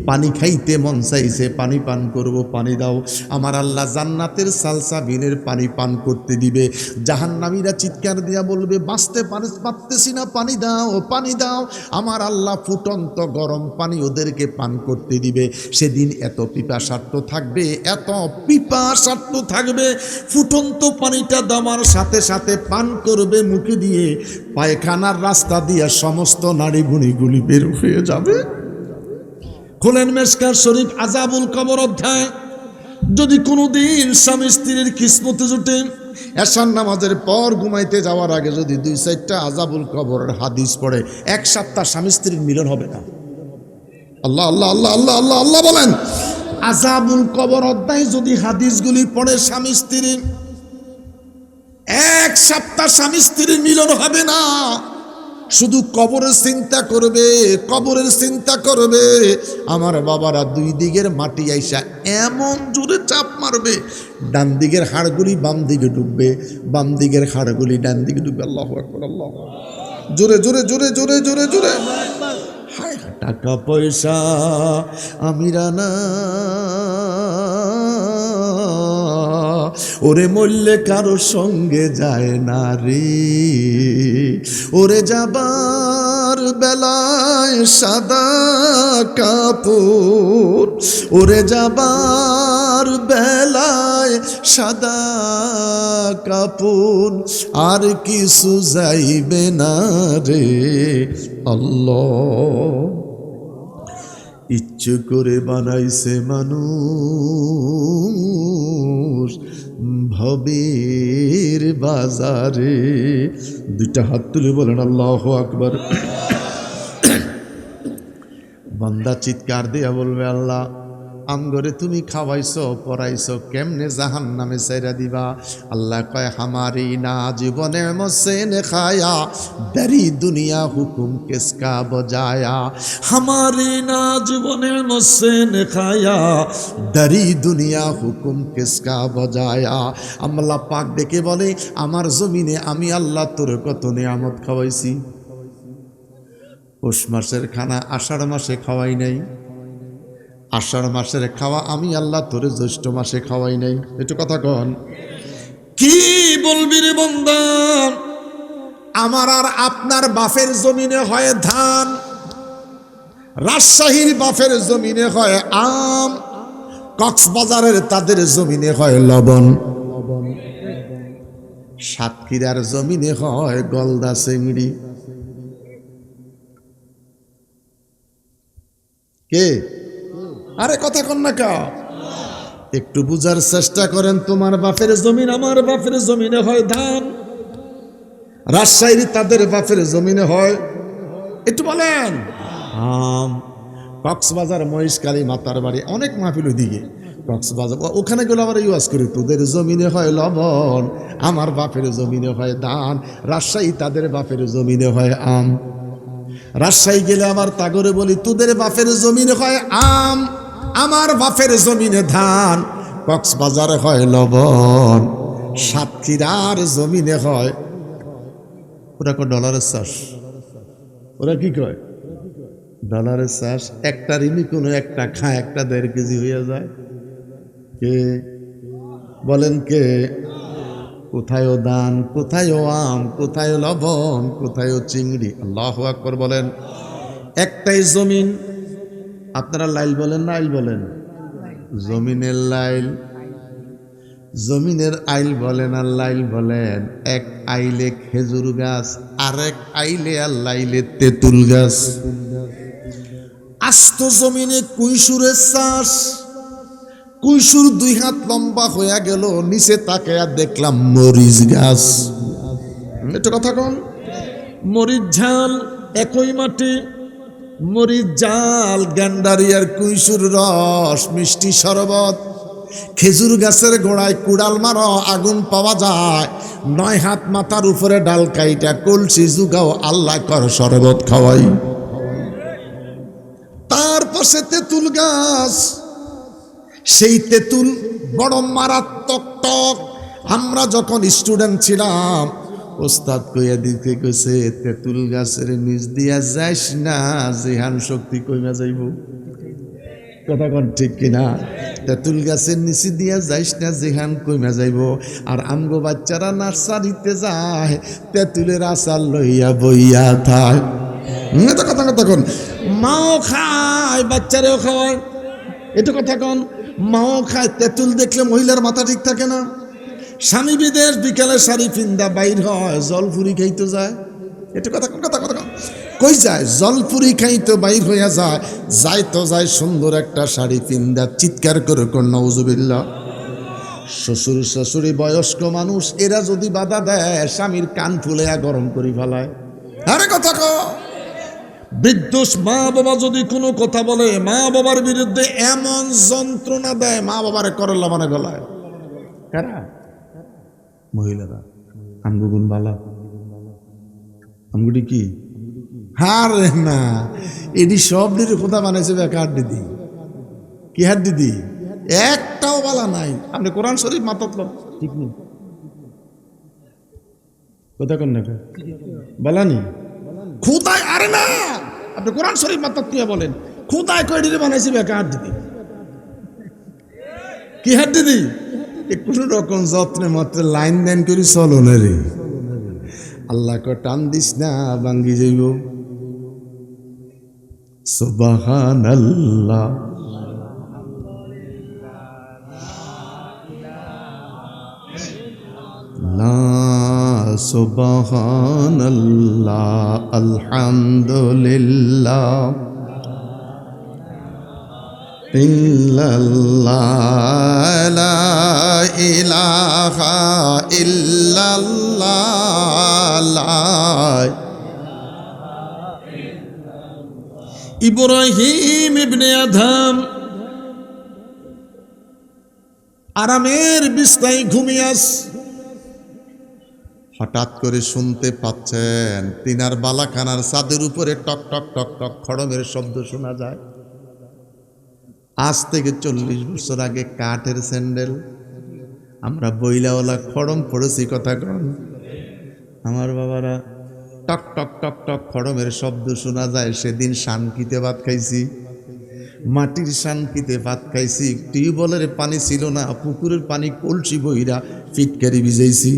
পানি খাইতে মন চাইছে, পানি পান করব, পানি দাও। আমার আল্লাহ জান্নাতের সালসাবিনের পানি পান করতে দিবে। জাহান্নামীরা চিৎকার দিয়া বলবে, বাঁচতে পারতেছি না, পানি দাও, পানি দাও। আমার আল্লাহ ফুটন্ত গরম পানি ওদেরকে পান করতে দিবে। সেদিন এত পিপাসার্থ থাকবে, এত পিপাসার্থ থাকবে, ফুটন্ত পানিটা দামার সাথে সাথে পান করবে মুখে দিয়ে, পায়খানার রাস্তা দিয়ে সমস্ত নাড়িভুঁড়িগুলি বের হয়ে যাবে। খোলেন মেশকাত শরীফ আযাবুল কবর অধ্যায়। যদি কোনোদিন স্বামী স্ত্রীর কিসমতে জুটে, এশার নামাজের পর ঘুমাইতে যাওয়ার আগে যদি 2-4টা আযাবুল কবরের হাদিস পড়ে, 1 সপ্তাহ স্বামী স্ত্রীর মিলন হবে না। আল্লাহ আল্লাহ আল্লাহ আল্লাহ আল্লাহ আল্লাহ বলেন। আযাবুল কবর অধ্যায় যদি হাদিসগুলি পড়ে, স্বামী স্ত্রী 1 সপ্তাহ স্বামী স্ত্রীর মিলন হবে না। শুধু কবরের চিন্তা করবে, কবরের চিন্তা করবে। আমার বাবারা 2 দিকের মাটি আইসা এমন জোরে চাপ মারবে, ডান দিকের হাড়গুলি বাম দিকে ডুববে, বাম দিকের হাড়গুলি ডান দিকে ডুববে। আল্লাহু আকবার, আল্লাহু আকবার। জোরে জোরে জোরে জোরে জোরে জোরে। হায় হায়। টাকা পয়সা আমিরানা ওরে মরলে কারো সঙ্গে যায় না রে, ওরে যাবার বেলায় সাদা কাপড়, ওরে যাবার বেলায় সাদা কাপড়, আর কিছু যাইবে না রে আল্লাহ। ইচ্ছে করে বানাইছে মানুষ ভবের বাজারে। দুইটা হাত তুলে বলেন আল্লাহু আকবার। বান্দা চিৎকার দিয়া বলবে, আল্লাহ আমগরে তুমি খাওয়াইছো পরাইছো, কেমনে জাহান্নামে ছাইরা দিবা? আল্লাহ কয়, হামারি না জীবনে মসেন খায়া দারি দুনিয়া হুকুম কিসকা বজায়া, হামারি না জীবনে মসেন খায়া দারি দুনিয়া হুকুম কিসকা বজায়া। আল্লাহ পাক ডেকে বলে, আমার জমিনে আমি আল্লাহ তোর কত নিয়ামত খাওয়াইছি। পৌষ মাসের খানা আষাঢ় মাসে খাওয়াই নাই, আষাঢ় মাসের খাওয়া আমি আল্লাহ তোরে জ্যৈষ্ঠ মাসে খাওয়াই নাই। একটু কথা কন, কি বলবি রে বান্দা? আমার আর আপনার বাপের জমিনে হয় ধান, রাজশাহীর বাপের জমিনে হয় আম, কক্সবাজারের তাদের জমিনে হয় লবণ, সাতক্ষীরার জমিনে হয় গলদা চিংড়ি। কে? আরে কথা কন না কা, একটু বুঝার চেষ্টা করেন। তোমার বাপের জমিন আমার বাপের জমিনে হয় ধান, রাজশাহীর তাদের বাপের জমিনে হয়, একটু বলেন, আম। কক্সবাজার মহেশখালী মাতার বাড়ি, অনেক মাহফিল ওইদিকে কক্সবাজার, ওখানে গেলে আবার ইউজ করি, তোদের জমিনে হয় লবণ, আমার বাপের জমিনে হয় ধান, রাজশাহী তাদের বাপের জমিনে হয় আম। রাজশাহী গেলে আবার তাগরে বলি, তোদের বাপের জমিনে হয় আম, আমার বাপের জমিনে ধান, কক্সবাজারে হয় লবণ, সাতক্ষীরার জমিনে হয়, ওরা কয় ডলারের চাষ। ওরা কি কয়? ডলারের চাষ। একটা রিমি কোনো একটা খায়, একটা 1.5 কেজি হয়ে যায়। কে বলেন? কে? কোথায় ধান, কোথায় আম, কোথায় লবণ, কোথায় চিংড়ি। আল্লাহু আকবার বলেন। একটাই জমিন, আপনারা লাইল বলেন না আইল বলেন? জমিনের লাইল, জমিনের আইল বলেন আর লাইল বলেন। এক আইলে খেজুর গাছ, আরেক আইলে আর লাইলে তেঁতুল গাছ। আস্ত জমিনে কুইশুরের চাষ, কুইশুর 2 হাত লম্বা হয়ে গেল, নিচে তাকায়া দেখলাম মরিচ গাছ। এটা কথা কন। মরিচ ঝাল একই মাটি, মরিচ জাল, গ্যান্ডারি আর কুইশুর রস, মিষ্টি শরবত। খেজুর গাছের গোড়ায় কুড়াল মারো, আগুন পাওয়া যায়। 9 হাত মাথার উপরে ডাল কাইটা কলসি জুগাও, আল্লাহ কর শরবত খাওয়াই। তার পাশে তেঁতুল গাছ, সেই তেঁতুল বড় মারাত্মক টক। আমরা যখন স্টুডেন্ট ছিলাম, ওস্তাদ কইয়া দিতে কইছে, তেঁতুল গাছের নিচ দিয়া যাইস না, জিহান শক্তি কইমা যাইব। কথা কন ঠিক কিনা? তেঁতুল গাছের নিচে দিয়া যাইস না, জিহান কইমা যাইব। আর আমগো বাচ্চারা নার্সারিতে যায়, তেঁতুলের আচার লইয়া বইয়া থায়। এটা কথা কথা কন। মাও খায়, বাচ্চারেও খাওয়ায়। এটা কথা কন। মাও খায়, তেঁতুল দেখলে মহিলার মাথা ঠিক থাকে না। স্বামী বিদেশ, বিকালে শাড়ি ফিন্দা বাইর হয়, জলপুরি খাইতে যায়। এটা কথা কন, কথা কথা কন। কই যায়? জলপুরি খাইতে বাইর হইয়া যায়, যাই তো যায় সুন্দর একটা শাড়ি ফিন্দা, চিৎকার করে কোন নাউজুবিল্লাহ। শ্বশুর শাশুড়ি বয়স্ক মানুষ, এরা যদি বাধা দেয়, স্বামীর কান ফুলেয়া গরম করে ফেলায়। আরে কথা কো। বৃদ্ধ মা বাবা যদি কোনো কথা বলে, মা বাবার বিরুদ্ধে এমন যন্ত্রণা দেয়, মা বাবারে করল্লা মানে গলায়। কারা? মহিলারা। আমগুন বালা, আমগুটি কি? হারে না, এটি সব দিদি খোদা বানাইছে, হাত দিদি। কি হাত দিদি? একটাও বালা নাই। আপনি কোরআন শরীফ মাতল ঠিক নেই, কথা কন না বালানি খোদায়। আরে না, আপনি কোরআন শরীফ মাত্র দিয়ে বলেন খুদায় কয়ডিরে বানাইছি বেকা হাত দিদি কি হাত দিদি কোন রকম যত্নে মাত্র লাইন দেন করি চলো না রে আল্লাহ ক টান দিস না ভাঙ্গি যাইব সুবহানাল্লাহ লা সুবহানাল্লাহ আলহামদুলিল্লাহ ইল্লাল্লাহ লা ইলাহা ইল্লাল্লাহ ইব্রাহিম ইবনে আদম আরামের বিছনায় ঘুমিয়াস হঠাৎ করে শুনতে পাচ্ছেন তিনার বালাখানার ছাদের উপরে টক টক টক টক খড়মের শব্দ শোনা যায়। আজ থেকে 40 বছর আগে কাঠের স্যান্ডেল, আমরা বইলাওয়ালা খড়ম পড়েছি কথা কন আমার বাবারা। টক টক টক টক খড়মের শব্দ শোনা যায়। সেদিন শানকিতে ভাত খাইছি, মাটির শানকিতে ভাত খাইছি। টিউবওয়েলের পানি ছিল না, পুকুরের পানি কলসি বইরা ফিটকারি ভিজাইছি।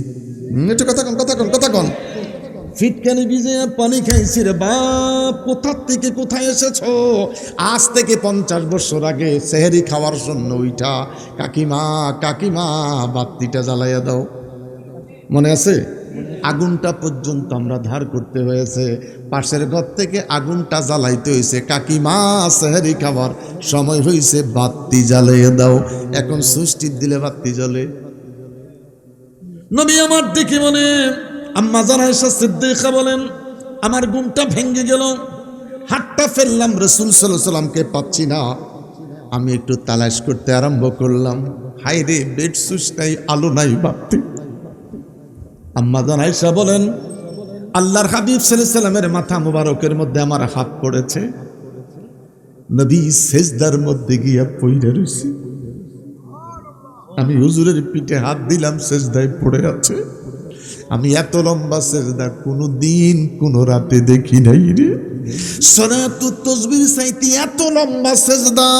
একটু কথা কন কথা কন কথা কন। ফিটকারি ভিজে পানি খাইছি রে বাপ। কোথার থেকে কোথায় এসেছ? আজ থেকে 50 বছর আগে সেহরি খাওয়ার জন্য ওইটা কাকিমা কাকিমা বাতিটা জ্বালাইয়া দাও, মনে আছে? আগুনটা পর্যন্ত আমরা ধার করতে হয়েছে, পাশের ঘর থেকে আগুনটা জ্বালাইতে হয়েছে। কাকিমা সেহরি খাবার সময় হয়েছে, বাতি জ্বালাইয়া দাও। এখন সুষ্টির দিলে বাতি জ্বলে। নবী আমার দেখে মনে আম্মা জান আয়েশা সিদ্দিকা বলেন আমার ঘুমটা ভেঙে গেল, হাতটা ফেললাম, রাসূল সাল্লাল্লাহু আলাইহি সাল্লামকে পাচ্ছি না। আমি একটু তালাশ করতে আরম্ভ করলাম। হায় রে, বেড সুইচ নাই, আলো নাই, বাতি। আম্মা জান আয়েশা বলেন আল্লাহর হাবিব সাল্লাল্লাহু আলাইহি সাল্লামের মাথা মুবারকের মধ্যে আমার হাত পড়েছে। নবী সেজদার মধ্যে গিয়া পইড়া রইছে। আমি হুজুরের পিঠে হাত দিলাম, সেজদায় পড়ে আছে। আমি এত লম্বা সেজদা কোনো দিন কোনো রাতে দেখি নাই রে। সালাতুত তাসবিহ চাইতে এত লম্বা সেজদা।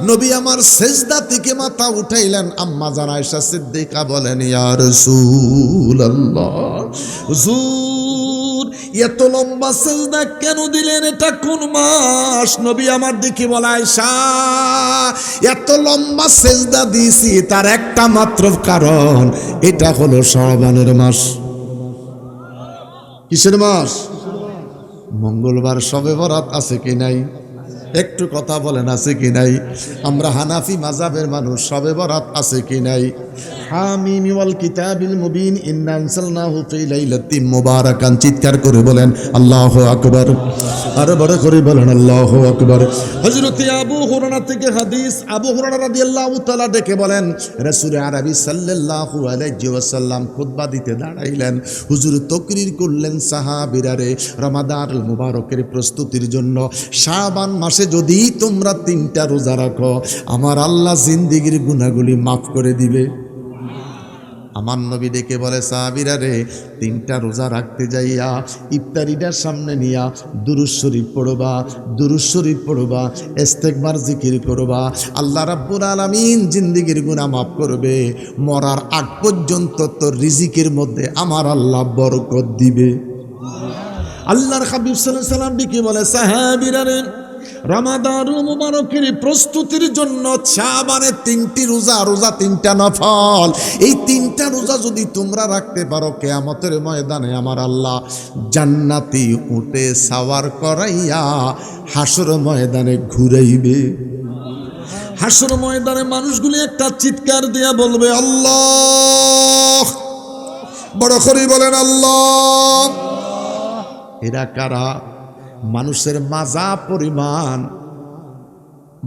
নবী আমার সেজদা থেকে মাথা উঠাইলেন। আম্মা জান আয়েশা সিদ্দিকা বলেন ইয়া রাসূলুল্লাহ, হুজুর এত লম্বা সেজদা কেন দিলেন? এটা কোন মাস? নবী আমার দিকে বলে আয়েশা এত লম্বা সেজদা দিয়েছি তার একটা মাত্র কারণ, এটা হলো শাবানের মাস। কিসের মাস? মঙ্গলবার শবে বরাত আছে কি নাই? একটু কথা বলেন আছে কি নাই? আমরা হানাফি মাযহাবের মানুষ, শবে বরাত আছে কি নাই? হামিম ওয়াল কিতাবিল মুবিন ইন্না আনসালনাহু ফি লাইলাতিন মুবারাকান। চিৎকার করে বলেন আল্লাহু আকবার, আর বড় করে বলেন আল্লাহু আকবার। হযরত আবু হুরায়রা থেকে হাদিস, আবু হুরায়রা রাদিয়াল্লাহু তাআলা ডেকে বলেন রাসূল আরবি সাল্লাল্লাহু আলাইহি ওয়াসাল্লাম খুতবা দিতে দাঁড়াইলেন। হুজুর তাকরীর করলেন সাহাবীরা রে, রমাদানুল মুবারকের প্রস্তুতির জন্য শাবান মাসে যদি তোমরা 3টা রোজা রাখো আমার আল্লাহ জিন্দেগীর গুনাহগুলি মাফ করে দিবে। আমার নবী ডেকে বলে সাহাবীরা রে, 3টা রোজা রাখতে যাইয়া ইফতারিটার সামনে নিয়া দুরূদ শরীফ পড়বা, দুরূদ শরীফ পড়বা, ইস্তেগফার জিকির করবা। আল্লাহ রাব্বুল আলামিন জিন্দেগীর গুনাহ মাফ করবে। মরার আগ পর্যন্ত তোর রিজিকের মধ্যে আমার আল্লাহ বরকত দিবে। আল্লাহর হাবিব সাল্লাল্লাহু আলাইহি সাল্লাম ডেকে বলে সাহাবীরা রে, রমাদানুল মুবারকের প্রস্তুতির জন্য শাবানের 3টি রোজা, রোজা 3টা নফল, এই 3টা রোজা যদি তোমরা রাখতে পারো কিয়ামতের ময়দানে আমার আল্লাহ জান্নাতি উটে সাওয়ার করাইয়া হাসর ময়দানে ঘুরাইবে। হাসর ময়দানে মানুষগুলি একটা চিৎকার দিয়া বলবে আল্লাহ, বড় করে বলেন আল্লাহ। এরা কারা? মানুষের মাজা পরিমাণ,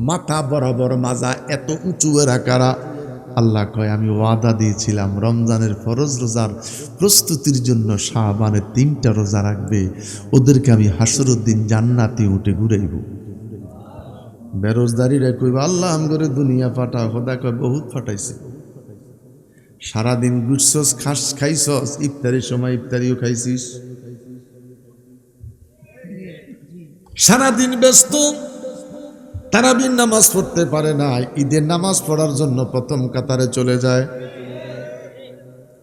মাথা বরাবর মাজা এত উঁচু এরা কারা? আল্লাহ কয় আমি ওয়াদা দিয়েছিলাম রমজানের ফরজ রোজার প্রস্তুতির জন্য শাবানের 3টা রোজা রাখবে, ওদেরকে আমি হাসরের দিন জান্নাতে উঠে ঘুরাইব। বেরোজদারিরা কইবা আল্লাহ আমগরে দুনিয়া ফাটা। খোদা কয় বহুত ফাটাইছে। সারাদিন গুছছস, খাইছস, ইফতারির সময় ইফতারিও খাইছিস। সারাদিন ব্যস্ত, তারাবির নামাজ পড়তে পারে না, ঈদের নামাজ পড়ার জন্য প্রথম কাতারে চলে যায়।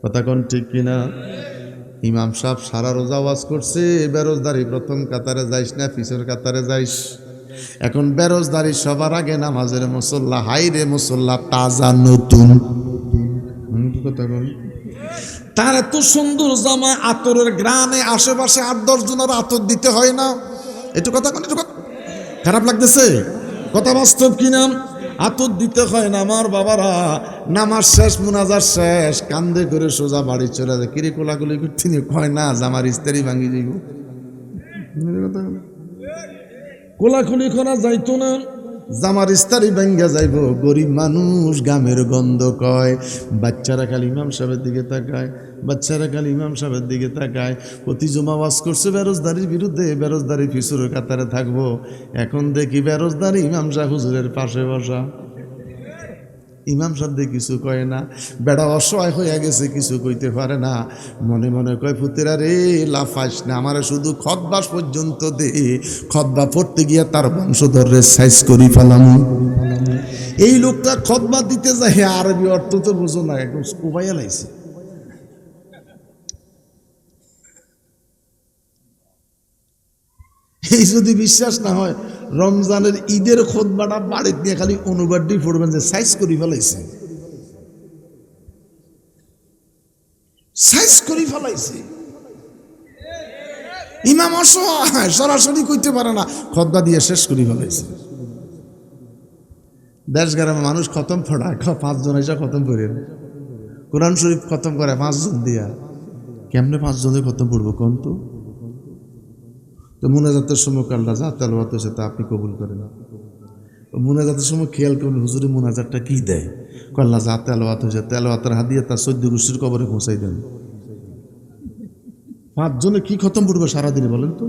কথা কোন ঠিক কিনা? ইমাম সাহেব সারা রোজা ওয়াজ করছে, বেরোজদারি প্রথম কাতারে যাইস না পিছের কাতারে যাইস। এখন বেরোজদারি সবার আগে নামাজের মুসল্লা, হাইরে মুসল্লা তাজা নতুন। কথা কোন? তার এত সুন্দর জামা, আতরের গ্রানে আশেপাশে 8-10 জনের আতর দিতে হয় না? একটু কথা কোন, একটু খারাপ লাগতেছে? কথা বাস্তব কিনা? আতর দিতে হয় না। আমার বাবারা নামাজ শেষ, মুনাজার শেষ, কান্দে করে সোজা বাড়ি চলে যায়। কিরে কোলাগুলি করতে কয় না জামার ইস্তারি ভাঙি যাইব, কোলাকুলি করা যাইতো না, জামার ইস্তারি ভাঙ্গা যাইব। গরিব মানুষ গামের গন্ধ কয়। বাচ্চারা খালি ইমাম সাহেবের দিকে তাকায়, বাচ্চারা খালি ইমাম সাহেবের দিকে তাকায়। প্রতি জমা ওয়াজ করছে বেরোজদারির বিরুদ্ধে, বেরোজদারি ফিসুরের কাতারে থাকবো। এখন দেখি বেরোজদারি ইমাম সাহেব হুজুরের পাশে বসা। ইমাম সাহেব কিছু কয় না, বেড়া অসহায় হয়ে গেছে, কিছু কইতে পারে না। মনে মনে কয় পুতেরা রে লাফাইস না, আমার শুধু খতবা পর্যন্ত দে, খতবা পড়তে গিয়ে তার বংশধরের সাইজ করি ফেলাম। এই লোকটা খতবা দিতে যায়, আরবি অর্থ তো বুঝো না, একদম কুবাইয়া লাইছে। এই যদি বিশ্বাস না হয়, রমজানের ঈদের খুতবাটা বাড়িতে নিয়ে খালি অনুবাদটি পড়বেন যে সাইজ করি ফেলাইছে, সাইজ করি ফেলাইছে। ইমাম অসহায়, সরাসরি কইতে পারে না, খুতবা দিয়ে শেষ করি ফেলাইছে। দেশ গ্রামে মানুষ খতম পড়ায়, 5 জন এসে খতম করে কোরআন শরীফ খতম করে 5 জন দিয়া। কেমনে 5 জনের খতম পড়বো কোন? তো মুনাজাতের সময় আল্লাহ যা তেলাওয়াত হয়েছে তা আপনি কবুল করেন। মুনাজাতের সময় খেয়াল করুন হুজুরে মুনাজাতটা কি দেয়। আল্লাহ যা তেলাওয়াত হয়েছে, তেলাওয়াতের হাদিয়া তার 14 গোষ্ঠীর কবরে পৌঁছাই দেন। 5 জনে কি খতম পড়বে সারাদিনে বলেন তো?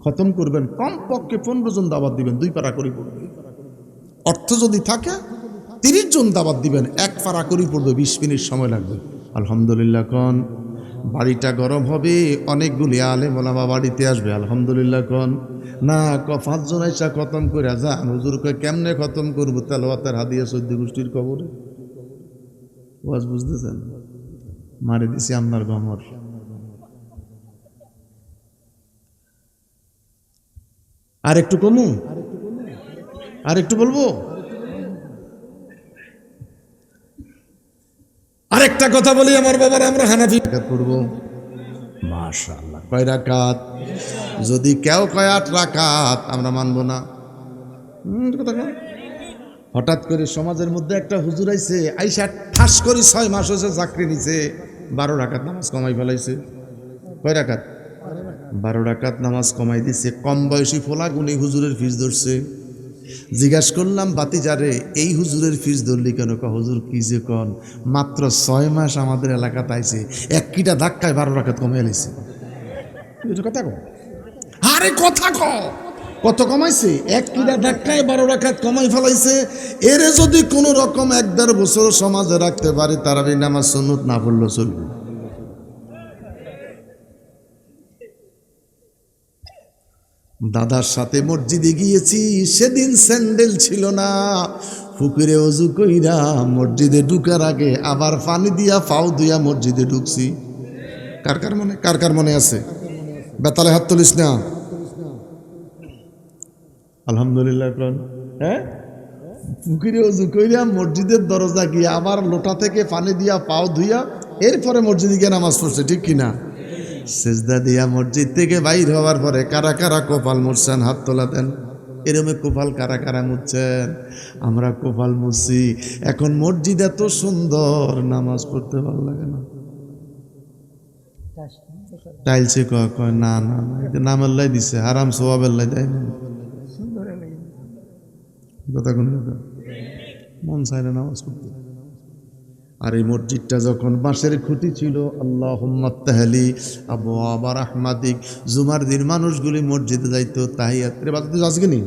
খতম করবেন কমপক্ষে 15 জন দাওয়াত দিবেন, 2 পারা করে পড়বে। অর্থ যদি থাকে 30 জন দাওয়াত দিবেন, 1 পারা করে পড়বে, 20 মিনিট সময় লাগবে। আলহামদুলিল্লাহ কোন? বাড়িটা গরম হবে, অনেকগুলি আলেম ওলামা বাড়িতে আসবে। আলহামদুলিল্লাহ কোন? না 5 জন আইসা খতম করে যা। হুজুর কয় কেমনে খতম করবো? তেলাওয়াতের হাদিয়া 14 গোষ্ঠীর কবরে। ওয়াজ বুঝতেছেন? মারে দিছি আপনার গমর। আর একটু কমু, আর একটু বলবো। আরেকটা কথা বলি আমার বাবার, আমরা হানাফি পড়বো মাশাআল্লাহ। কয় রাকাত? যদি কেউ কয় 8 রাকাত, আমরা মানবো না। হঠাৎ করে সমাজের মধ্যে একটা হুজুর আইছে, আইসা ঠাস করে 6 মাস হয়েছে চাকরি নিছে, 12 রাকাত নামাজ কমাই ফেলাইছে। কয় রাকাত? 12 রাকাত নামাজ কমাই দিছে। কম বয়সী ফোলা গুনি হুজুরের ফিস ধরছে। জিজ্ঞাস করলাম বাতিজারে, এই হুজুরের ফিস ধরলি কেন? হুজুর কি যে কন, মাত্র 6 মাস আমাদের এলাকাতে আইছে, এক কিটা ধাক্কায় 12 রাকাত কমে এলাইছে। কথা কো, আরে কথা ক, কত কমাইছে? এক কিটা ধাক্কায় 12 রাকাত কমাই ফেলাইছে। এরে যদি কোনো রকম 1-1.5 বছর সমাজে রাখতে পারে, তারাবি নামাজ সুন্নত না পড়লে চলবে। দাদার সাথে মসজিদে গিয়েছি, সেদিন স্যান্ডেল ছিল না। পুকুরে অজু কইরা মসজিদে ঢুকার আগে আবার পানি দিয়া পাও ধুইয়া মসজিদে ঢুকছি। কার কার মনে আছে? বেতালে হাত তুলিস না। আলহামদুলিল্লাহ। হ্যাঁ, পুকুরে অজু কইরা মসজিদের দরজা গিয়ে আবার লোটা থেকে পানি দিয়া পাও ধুইয়া এরপরে মসজিদে গিয়ে নামাজ পড়ছে, ঠিক কিনা? সেজদা দিয়া মসজিদ থেকে বাইর হওয়ার পরে কারা কারা কপাল মুছছেন হাত তোলা দেন। এরমে কপাল কারা কারা মুছছেন? আমরা কপাল মুছছি। এখন মসজিদ এত সুন্দর, নামাজ পড়তে ভালো লাগে না। টাইলসে কয় না না, এটা নামের লাই দিছে, হারাম সোয়াবের লাই দেয় না। কথা কোন মন চায় না নামাজ পড়তে। আর এই মসজিদটা যখন বাঁশের খুঁটি ছিল, আল্লাহুম্মা তাহলি আবওয়াব রাহমাতিক, জুমার দিন মানুষগুলি মসজিদে যাইতো তাহিয়াত রে বাজতে যাসগে নি।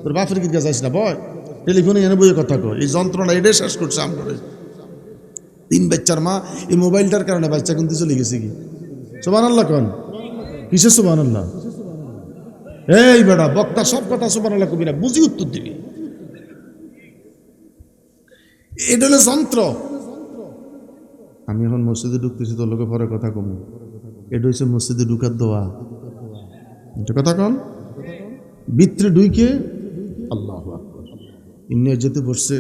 তোর বাপের কি যাইস না বয়, টেলিফোনে এনে বইয়ে কথা কয়। এই যন্ত্রণা এটাই শেষ করছে আমাদের। 3 বাচ্চার মা এই মোবাইলটার কারণে বাচ্চা কিন্তু চলে গেছে। কি সুবহানাল্লাহ কোন? কিসে সুবহানাল্লাহ? এই বেটা বক্তা সব কথা সুবহানাল্লাহ কবি না, বুঝি উত্তর দিবি। এটা হলো যন্ত্র। আমি এখন মসজিদে ঢুকতেছি, তোর লোকে পরে কথা কম। এটা হচ্ছে মসজিদে ঢুকার দোয়া। এটা কথা কন ভিতরে ঢুকে আল্লাহু আকবার ইন্নে যেতে বসছে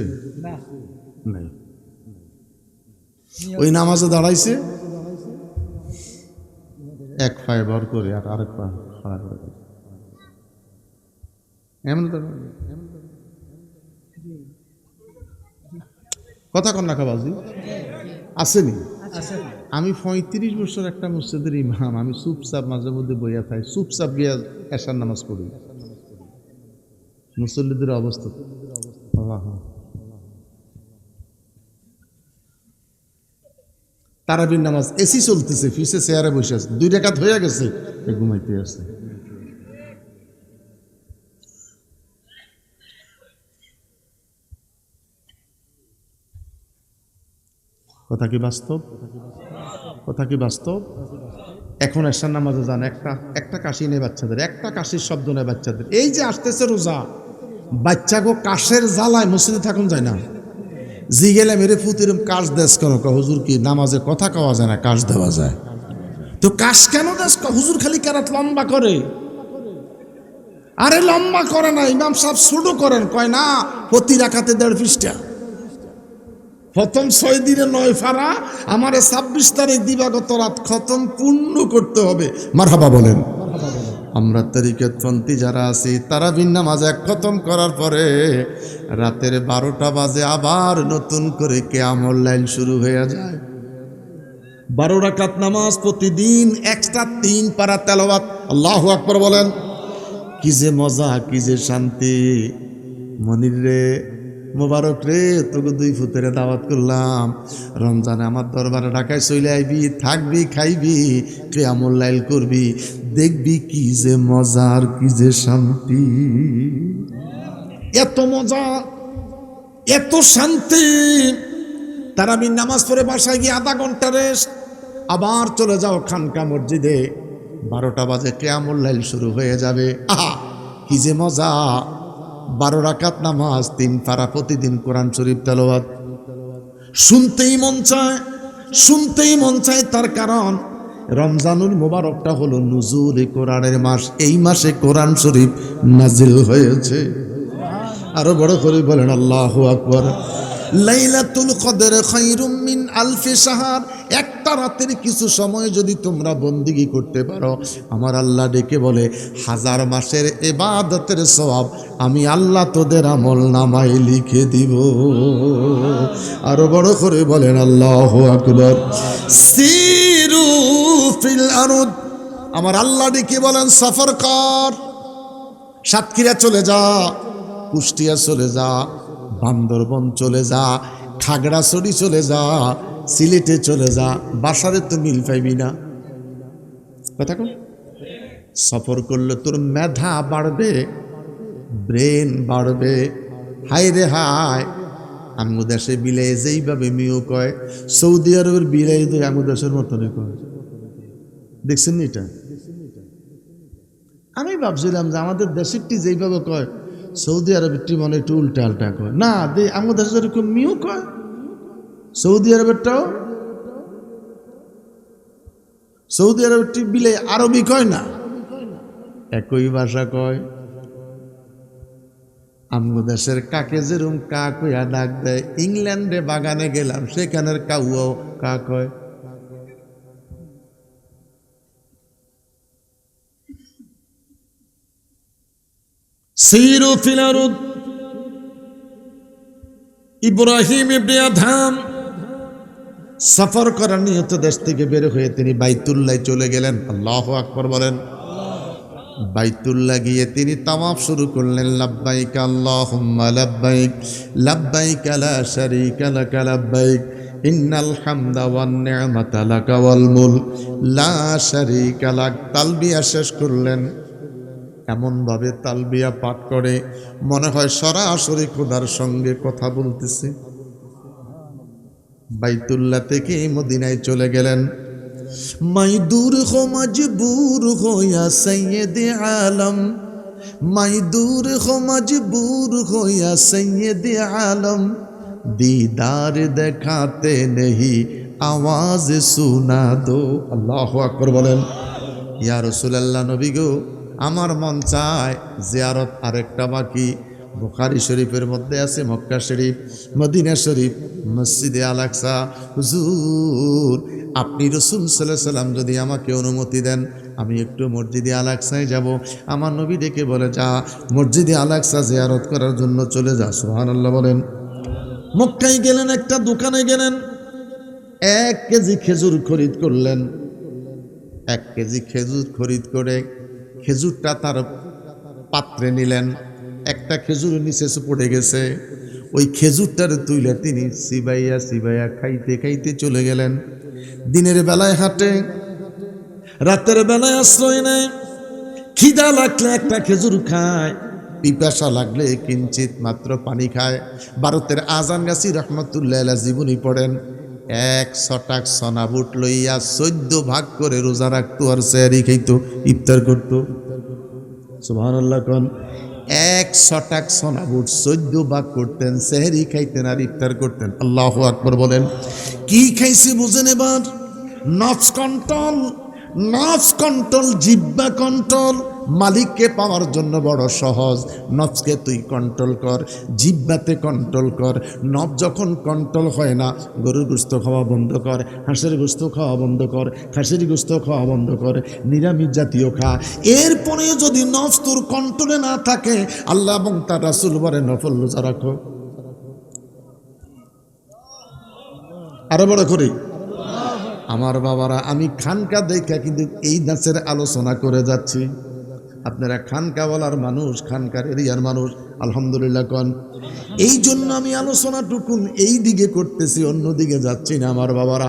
নাই, ওই নামাজে দাঁড়াইছে, এক পায়ে ভর করে আর আরেক পা খাড়া করে এমন কথা কন না খাবাজি আসেনি। আমি 35 বছর একটা মসজিদের ইমাম, আমি চুপচাপ মাঝে মধ্যে বইয়া থাকি, চুপচাপ গিয়া এশার নামাজ পড়ি। মুসল্লিদের অবস্থা তারাবির নামাজ এসি চলতেছে, ফিসে চেয়ারে বসে আছে, 2 রাকাত হয়ে গেছে, ঘুমাইতে আছে। কথা কি বাস্তব? কথা কি বাস্তব? এখন এশার নামাজে যান, একটা কাশি নেই বাচ্চাদের, একটা কাশির শব্দ নেই বাচ্চাদের। এই যে আসতেছে রোজা, বাচ্চা গো কাশের জ্বালায় মসজিদে থাকুন যায় না। জি গেলে মেরে ফুতির কাশ দেশ কেন? হুজুর কি নামাজে কথা কওয়া যায় না, কাশ দেওয়া যায়? তো কাশ কেন দেশ? হুজুর খালি কেরাত লম্বা করে। আরে লম্বা করে না, ইমাম সাহেব শুরু করেন, কয় না প্রতি রাকাতে 1.5 পৃষ্ঠা, প্রথম 6 দিনে 9 ফারা, আমারে 26 তারিখ দিবাগত রাত খতম পূর্ণ করতে হবে। মারহাবা বলেন। আমরা তরিকতপন্থী যারা আছি, তারাবির নামাজ এক খতম করার পরে রাতের 12টা বাজে আবার নতুন করে কিয়ামুল লাইল শুরু হয়ে যায়। 12 রাকাত নামাজ প্রতিদিন, এক্সট্রা 3 পারা তেলাওয়াত। আল্লাহু আকবার বলেন। কি যে মজা, কি যে শান্তি। মনির রে, মোবারক রে, তোকে 2 ফুতের দাওয়াত করলাম, রমজানে আমার দরবারে ঢাকায় চলে আইবি, থাকবি, খাইবি, কিয়ামুল লাইল করবি, দেখবি কি যে মজার, কি যে শান্তি। এত মজা, এত শান্তি। তারাবির নামাজ পড়ে বাসায় গিয়ে 1/2 ঘন্টা রেস্ট, আবার চলে যাও খানকা মসজিদে, 12টা বাজে কিয়ামুল লাইল শুরু হয়ে যাবে। আহা কি যে মজা। 12 রাকাত নামাজ, 3 পারা প্রতিদিন কোরআন শরীফ তেলাওয়াত। শুনতেই মন চায়, শুনতেই মন চায়। তার কারণ রমজানুল মোবারকটা হলো নুজুলে কোরআনের মাস। এই মাসে কোরআন শরীফ নাজিল হয়েছে। আরো বড় করে বলেন আল্লাহু আকবার। লাইলাতুল কদর খায়রুম মিন আলফি শাহর। একটা রাতের কিছু সময় যদি তোমরা বন্দিগি করতে পারো, আমার আল্লাহ ডেকে বলে 1000 মাসের ইবাদতের সওয়াব আমি আল্লাহ তোদের আমল নামায় লিখে দিব। আরো বড় করে বলেন আল্লাহু আকবার। সিরু ফিল আরদ। আমার আল্লাহ ডেকে বলেন সফর কর, সাতক্ষীরা চলে যা, কুষ্টিয়া চলে যা, বান্দরবন চলে যা, খাগড়াছড়ি চলে যা, সিলেটে চলে যা, বাসারে তো মিল পাইবি না। কথা কম। সফর করলে তোর মেধা বাড়বে, ব্রেন বাড়বে। হাই রে হাই, আমগো দেশে বিলাই যেইভাবে মিও কয়, সৌদি আরবের বিলাই তো আমগো দেশের মতনই কয়। দেখছেন এটা? আমি ভাবছিলাম যে আমাদের দেশেরটি যেইভাবে কয়, সৌদি আরবেরটি মনে একটু উল্টা আল্টা কয়। না, আমাদের দেশে এরকম মিও কয়, সৌদি আরবেরটাও। সৌদি আরবেরটি বিলে আরবি কয় না, একই ভাষা কয়। আমগো দেশের কাকে যেরকম কা কইয়া ডাক দেয়, ইংল্যান্ডে বাগানে গেলাম, সেখানের কাউও কা কয়। সিরু ফিল আরদ। ইব্রাহিম ইবনে আদহাম সফর করার নিয়ত দেশ থেকে বের হয়ে তিনি বাইতুল্লাহ চলে গেলেন। আল্লাহু আকবার বলেন। বাইতুল্লাহ গিয়ে তিনি তাওয়াফ শুরু করলেন। লাব্বাইক আল্লাহুম্মা লাব্বাইক, লাব্বাইক লা শারীকা লাকা লাব্বাইক, ইন্নাল হামদা ওয়ান নি'মাতা লাকা ওয়াল মুলক লা শারীকা লাক। তালবিয়া শেষ করলেন। এমনভাবে তালবিয়া পাঠ করে মনে হয় সরাসরি খোদার সঙ্গে কথা বলতেছে। বাইতুল্লাহ থেকে মদিনায় চলে গেলেন। মাই দূর হো মজবুর হো ইয়া সৈয়দে আলম, मैं दूर हो मजबूर हो या सैयद आलम दीदार दिखाते नहीं आवाज सुना दो আল্লাহু আকবার বলেন ইয়া রাসূলুল্লাহ নবী গো আমার মন চায় জিয়ারত আরেকটা বাকি বুখারী শরীফের মধ্যে আছে মক্কা শরীফ মদিনা শরীফ মসজিদে আল আকসা হুজুর আপনি রাসূল সাল্লাল্লাহু আলাইহি সাল্লাম যদি আমাকে অনুমতি দেন আমি একটু মসজিদে আল আকসায় যাব আমার নবী ডেকে বলে যা মসজিদে আল আকসা জিয়ারত করার জন্য চলে যা সুবহানাল্লাহ বলেন মক্কায় গেলেন একটা দোকানে গেলেন 1 কেজি খেজুর খরিদ করলেন 1 কেজি খেজুর খরিদ করে খেজুরটা তার পাত্রে নিলেন একটা খেজুর নিচে পড়ে গেছে ওই খেজুরটার তুইলে তিনি সিবাইয়া খাইতে খাইতে চলে গেলেন দিনের বেলায় হাঁটে রাতের বেলায় আশ্রয় নেয় খিদা লাগলে একটা খেজুর খায় পিপাসা লাগলে কিঞ্চিত মাত্র পানি খায় ভারতের আজান গাছি রহমতুল্লাহ আলাইহি জীবনী পড়েন 100 টাক সোনা বুট লইয়া 14 ভাগ করে রোজা রাখতো আর সেহরি খাইতো ইফতার করতো সুবহানাল্লাহ কোন 100 টাক সোনা বুট 14 ভাগ করতেন সেহরি খাইতেন আর ইফতার করতেন আল্লাহু আকবার বলেন কি খাইছে বুঝেন এবার নফস কন্ট্রোল জিহ্বা কন্ট্রোল মালিককে পাওয়ার জন্য বড় সহজ নফসকে তুই কন্ট্রোল কর জিহ্বাতে কন্ট্রোল কর নফস যখন কন্ট্রোল হয় না গরুর গোশত খাওয়া বন্ধ কর হাঁসের গোশত খাওয়া বন্ধ কর খাসির গোশত খাওয়া বন্ধ কর নিরামিষ জাতীয় খা এরপরে যদি নফস তোর কন্ট্রোলে না থাকে আল্লাহ এবং তার রাসূল বলে নফল রোজা রাখো আরো বড় করে আমার বাবারা আমি খানকা দেখা কিন্তু এই নাচের আলোচনা করে যাচ্ছি আপনারা খানকা বলার মানুষ খানকার এরিয়ার মানুষ আলহামদুলিল্লাহ কোন এই জন্য আমি আলোচনাটুকুন এই দিকে করতেছি অন্য দিকে যাচ্ছি না আমার বাবারা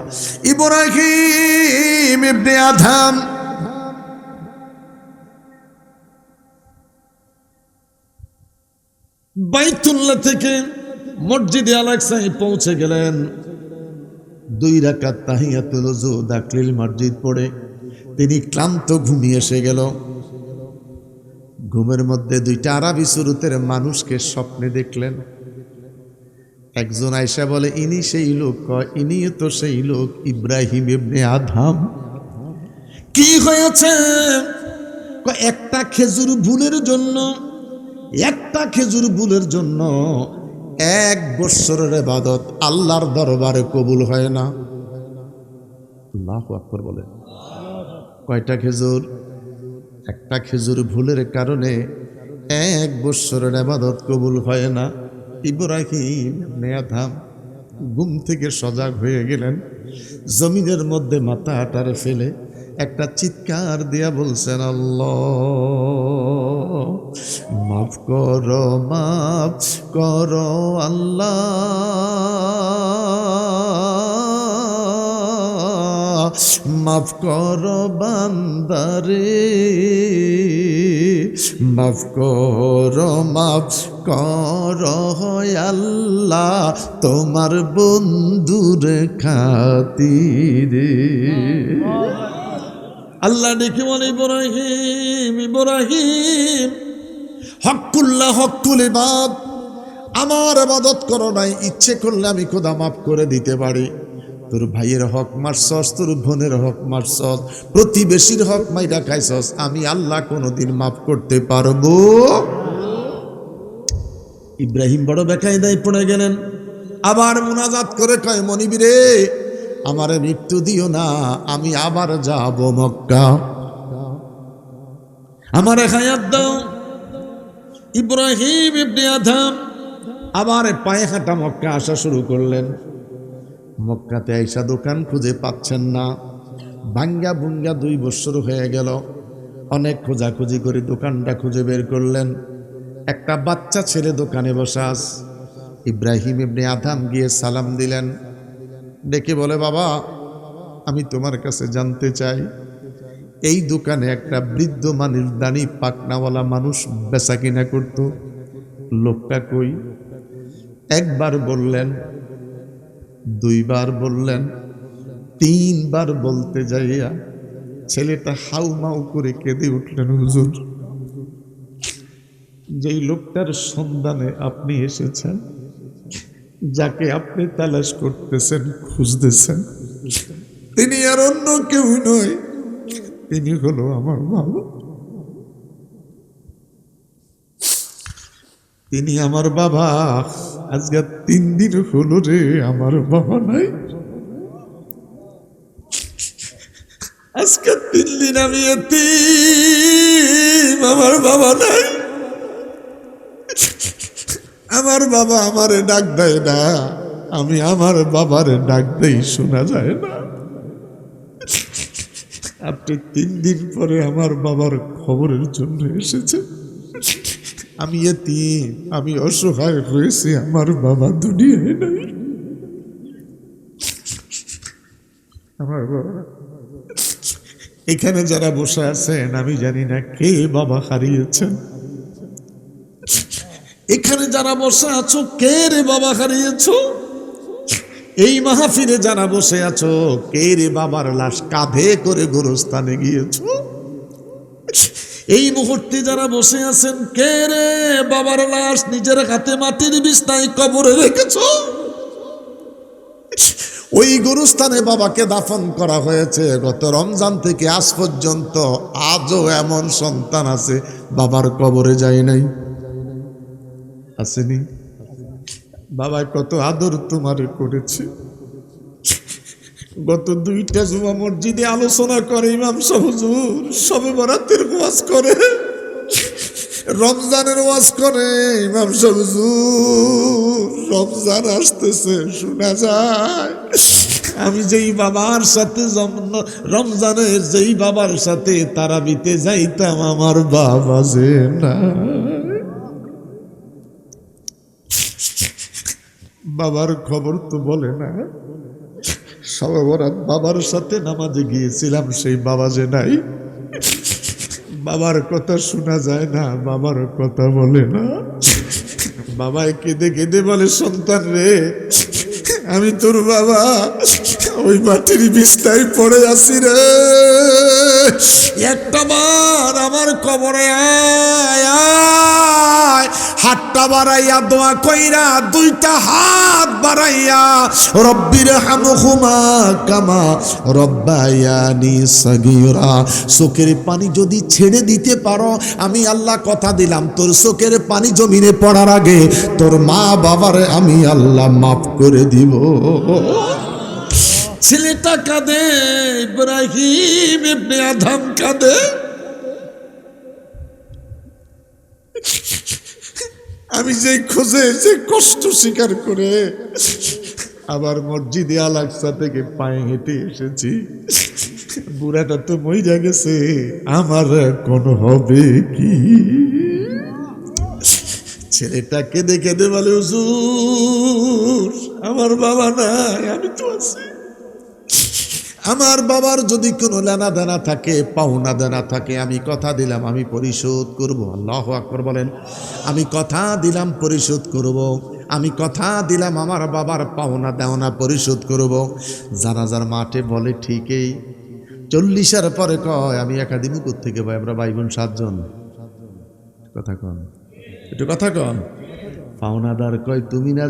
ইব্রাহিম ইবনে আদম বাইতুল্লাহ থেকে মসজিদে আল আকসায় পৌঁছে গেলেন 2 রাকাত তাহিয়াতুল ওযু দাখিল মসজিদ পড়ে তিনি ক্লান্ত ঘুমিয়ে এসে গেল ঘুমের মধ্যে 2টা আরবি সুরতের মানুষকে স্বপ্নে দেখলেন একজন আয়েশা বলে ইনি সেই লোক ইনি তো সেই লোক ইব্রাহিম ইবনে আদম কি হয়েছে একটা খেজুর ভুলের জন্য 1 বৎসরের ইবাদত আল্লাহর দরবারে কবুল হয় না আল্লাহু আকবার বলে কয়টা খেজুর একটা খেজুর ভুলের কারণে 1 বৎসরের ইবাদত কবুল হয় না ইব্রাহিম ইবনে আদম ঘুম থেকে সজাগ হয়ে গেলেন জমিনের মধ্যে মাথা আটারে ফেলে একটা চিৎকার দিয়া বলছেন আল্লাহ মাফ করো আল্লাহ মাফ করো বান্দারে মাফ করো আল্লাহ তোমার বন্ধুর খাতিরে আল্লাহ ডেকে বলে ইব্রাহিম হকুল্লাহ হকুল ইবাদ আমার ইবাদত করো নাই ইচ্ছে করলে আমি খোদা মাফ করে দিতে পারি তোর ভাইয়ের হক মারছস তোর বোনের হক মারছস প্রতিবেশীর হক মাইরা খাইছস আমি আল্লাহ কোনোদিন মাফ করতে পারবো ইব্রাহিম বড় বেকায়দায় পড়ে গেলেন আবার মুনাজাত করে কয় মনিবীরে আমার মৃত্যু দিও না আমি আবার যাব মক্কা আমার হায়াত দাও ইব্রাহিম ইবনে আদম আবার পায়ে হাঁটা মক্কা আসা শুরু করলেন মক্কাতে আইসা দোকান খুঁজে পাচ্ছেন না ভাঙ্গা ভুঙ্গা 2 বছর হয়ে গেল অনেক খোঁজাখুঁজি করে দোকানটা খুঁজে বের করলেন একটা বাচ্চা ছেলে দোকানে বসে আছে ইব্রাহিম ইবনে আদম গিয়ে সালাম দিলেন ডেকে বলে বাবা আমি তোমার কাছে জানতে চাই এই দোকানে একটা বৃদ্ধ মানুষ দাড়ি পাকনাওয়ালা মানুষ বেচা কিনা করতো লোকটা কই একবার বললেন 2 বার বললেন 3 বার বলতে যাইয়া ছেলেটা হাউমাউ করে কেঁদে উঠলেন হুজুর যেই লোকটার সন্ধানে আপনি এসেছেন, যাকে আপনি তালাশ করতেছেন, খুঁজতেছেন, তিনি আর অন্য কেউ নয়, তিনি হলো আমার বাবা। তিনি আমার বাবা। আজকে 3 দিন হলো রে আমার বাবা নাই। আজকে 3 দিন আমি এতিম, আমার বাবা নাই। আমার বাবা আমারে ডাক দেয় না, আমি আমার বাবারে ডাক দেই, শোনা যায় না। আপনি 3 দিন পরে আমার বাবার খবরের জন্য এসেছে। আমি এতিম, আমি অসহায় হয়েছি, আমার বাবা দুনিয়ায় নাই। আমার বাবা এখানে যারা বসে আছেন, আমি জানি না কে বাবা হারিয়েছেন। এখানে যারা বসে আছো, কে রে বাবা হারিয়েছো? এই মাহফিলে যারা বসে আছো, কে রে বাবার লাশ কাঁধে করে গোরস্থানে গিয়েছো? এই মুহূর্তে যারা বসে আছেন, কে রে বাবার লাশ নিজের হাতে মাটির বিছনায় কবরে রেখেছো? ওই গোরস্থানে বাবাকে দাফন করা হয়েছে গত রমজান থেকে আজ পর্যন্ত। আজও এমন সন্তান আছে বাবার কবরে যায় নাই, আসেনি? বাবা কত আদর তোমার করেছে। গত 2টা জুমা মসজিদে আলোচনা করে ইমাম সাহেব হুজুর, শবে বরাতের ওয়াজ করে, রমজানের ওয়াজ করে ইমাম সাহেব হুজুর। রমজান আসতেছে, শোনা যায় আমি যেই বাবার সাথে রমজানের যেই বাবার সাথে তারাবিতে যাইতাম, আমার বাবা যে না। বাবার খবর তো বলে না। সবে বরাত বাবার সাথে নামাজে গিয়েছিলাম, সেই বাবা যে নাই। বাবার কথা শোনা যায় না, বাবার কথা বলে না। বাবাই কেঁদে কেঁদে বলে, সন্তান রে, আমি তোর বাবা ওই মাটির বিছনায় পড়ে আছি রে। একটা বার আমার কবরে আয়, হাতটা বাড়াইয়া দোয়া কইরা, 2টা হাত বাড়াইয়া, রব্বির হামহুমা কামা রব্বায়ানি সগীরা। চোখের পানি যদি ছেড়ে দিতে পারো, আমি আল্লাহ কথা দিলাম, তোর চোখের পানি জমিনে পড়ার আগে তোর মা বাবারে আমি আল্লাহ মাফ করে দিব। ছেলেটা কাঁদে, ইব্রাহিম ইবনে আদম কাঁদে। আমি যে খোঁজে, যে কষ্ট স্বীকার করে আবার মসজিদে আল আকসা থেকে পায়ে হেঁটে এসেছি। বুড়াটা তো মইরা গেছে, আমার কোন হবে কি? ছেলেটা কেঁদে কেঁদে বলে, হুজুর আমার বাবা নাই, আমি তো আছি। আমার বাবার যদি কোনো লেনা দেনা থাকে, পাওনা দেনা থাকে, আমি কথা দিলাম আমি পরিশোধ করব। আল্লাহু আকবার বলেন। আমি কথা দিলাম পরিশোধ করব। আমি কথা দিলাম আমার বাবার পাওনা দেওনা পরিশোধ করব। জানাজার মাঠে বলে ঠিকই, 40-এর পরে কয়, আমি একাডেমি থেকে ভাই, আমরা ভাই বোন 7 জন। কথা কন, একটু কথা কন। পাওনাদার কয়, তুমি না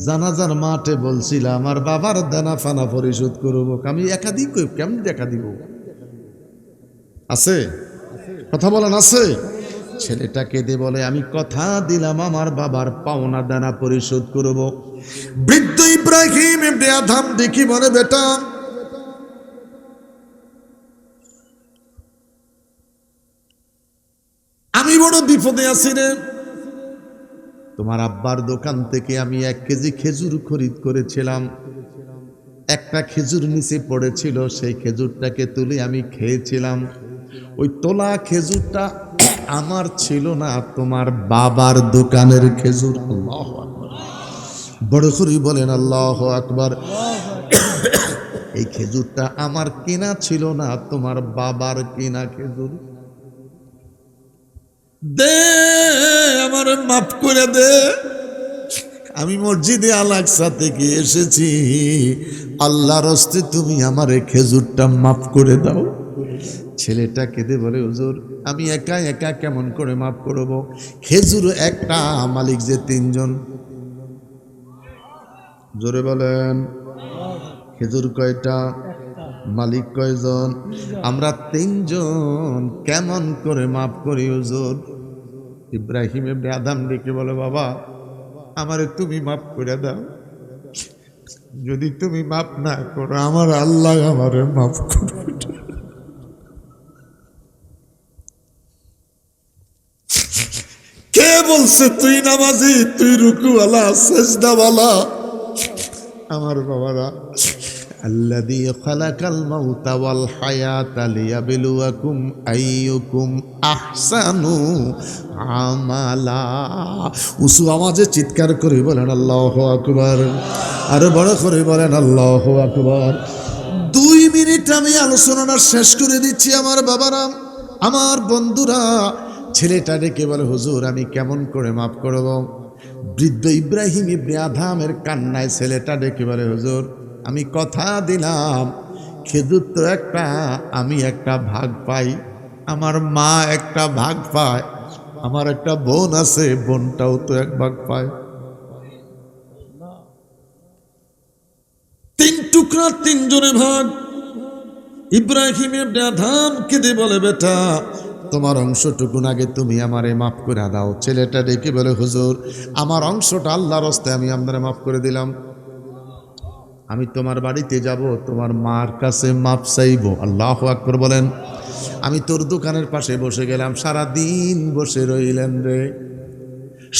জানাজার মাঠে বলছিলাম আমার বাবার দেনা ফানা পরিশোধ করবো, আমি একাধিক কেমন দেখা দিব? আছে কথা বলেন, আছে? ছেলেটা কেঁদে বলে, আমি কথা দিলাম আমার বাবার পাওনা দেনা পরিশোধ করব। বৃদ্ধ ইব্রাহিম ইবনে আদম দেখি বলে, বেটা আমি বড় বিপদে আছি রে। তোমার আব্বার দোকান থেকে আমি 1 কেজি খেজুর খরিদ করেছিলাম। একটা খেজুর নিচে পড়েছিল, সেই খেজুরটাকে তুলে আমি খেয়েছিলাম। ওই তোলা খেজুরটা আমার ছিল না, তোমার বাবার দোকানের খেজুর। আল্লাহু আকবার, বড় করে বলেন আল্লাহু আকবার। এই খেজুরটা আমার কেনা ছিল না, তোমার বাবার কেনা খেজুর। দে, আমার মাফ করে দে। আমি মসজিদে আল আকসা থেকে এসেছি, আল্লাহর হস্তে তুমি আমার খেজুরটা মাফ করে দাও। ছেলেটা কেঁদে বলে, হুজুর আমি একা একা কেমন করে মাফ করব? খেজুর একটা, মালিক যে তিনজন। জোরে বলেন, খেজুর কয়টা, মালিক কয়জন? আমরা তিনজন, কেমন করে মাফ করি হুজুর? ইব্রাহিম ইবনে আদম ডেকে বলে, বাবা আমারে তুমি মাফ করে দাও, যদি তুমি মাফ না করো আমার আল্লাহ আমারে মাফ করবে। কে বলছে তুই নামাজি, তুই রুকুওয়ালা সেজদাওয়ালা? আমার বাবারা, আল্লাযী খালাকাল মাউতা ওয়াল হায়াতা লিয়াবলুয়াকুম আইয়ুকুম আহসানু আমালা। উঁচু আওয়াজে চিৎকার করে বলেন আল্লাহু আকবার, আরো বড় করে বলেন আল্লাহু আকবার। 2 মিনিট আমি আলোচনাটা শেষ করে দিচ্ছি আমার বাবারা, আমার বন্ধুরা। ছেলেটা ডেকে বলে, হুজুর আমি কেমন করে মাফ করব? বৃদ্ধ ইব্রাহিম ইবনে আদমের কান্নায় ছেলেটা ডেকে বলে, হুজুর আমি কথা দিলাম, খেজুর তো একটা, আমি একটা ভাগ পাই, আমার মা একটা ভাগ পায়, আমার একটা বোন আছে, বোনটাও তো এক ভাগ পায়। 3 টুকরা 3 জনে ভাগ। ইব্রাহিম ইবনে আদম কেঁদে বলে, বেটা তোমার অংশটুকুন আগে তুমি আমারে মাফ করে দাও। ছেলেটা ডেকে বলে, হুজুর আমার অংশটা আল্লাহর রাস্তায় আমি আপনারে মাফ করে দিলাম, আমি তোমার বাড়িতে যাব, তোমার মার কাছে মাপ চাইব। আল্লাহু আকবার বলেন। আমি তোর দোকানের পাশে বসে গেলাম, সারা দিন বসে রইলেন রে।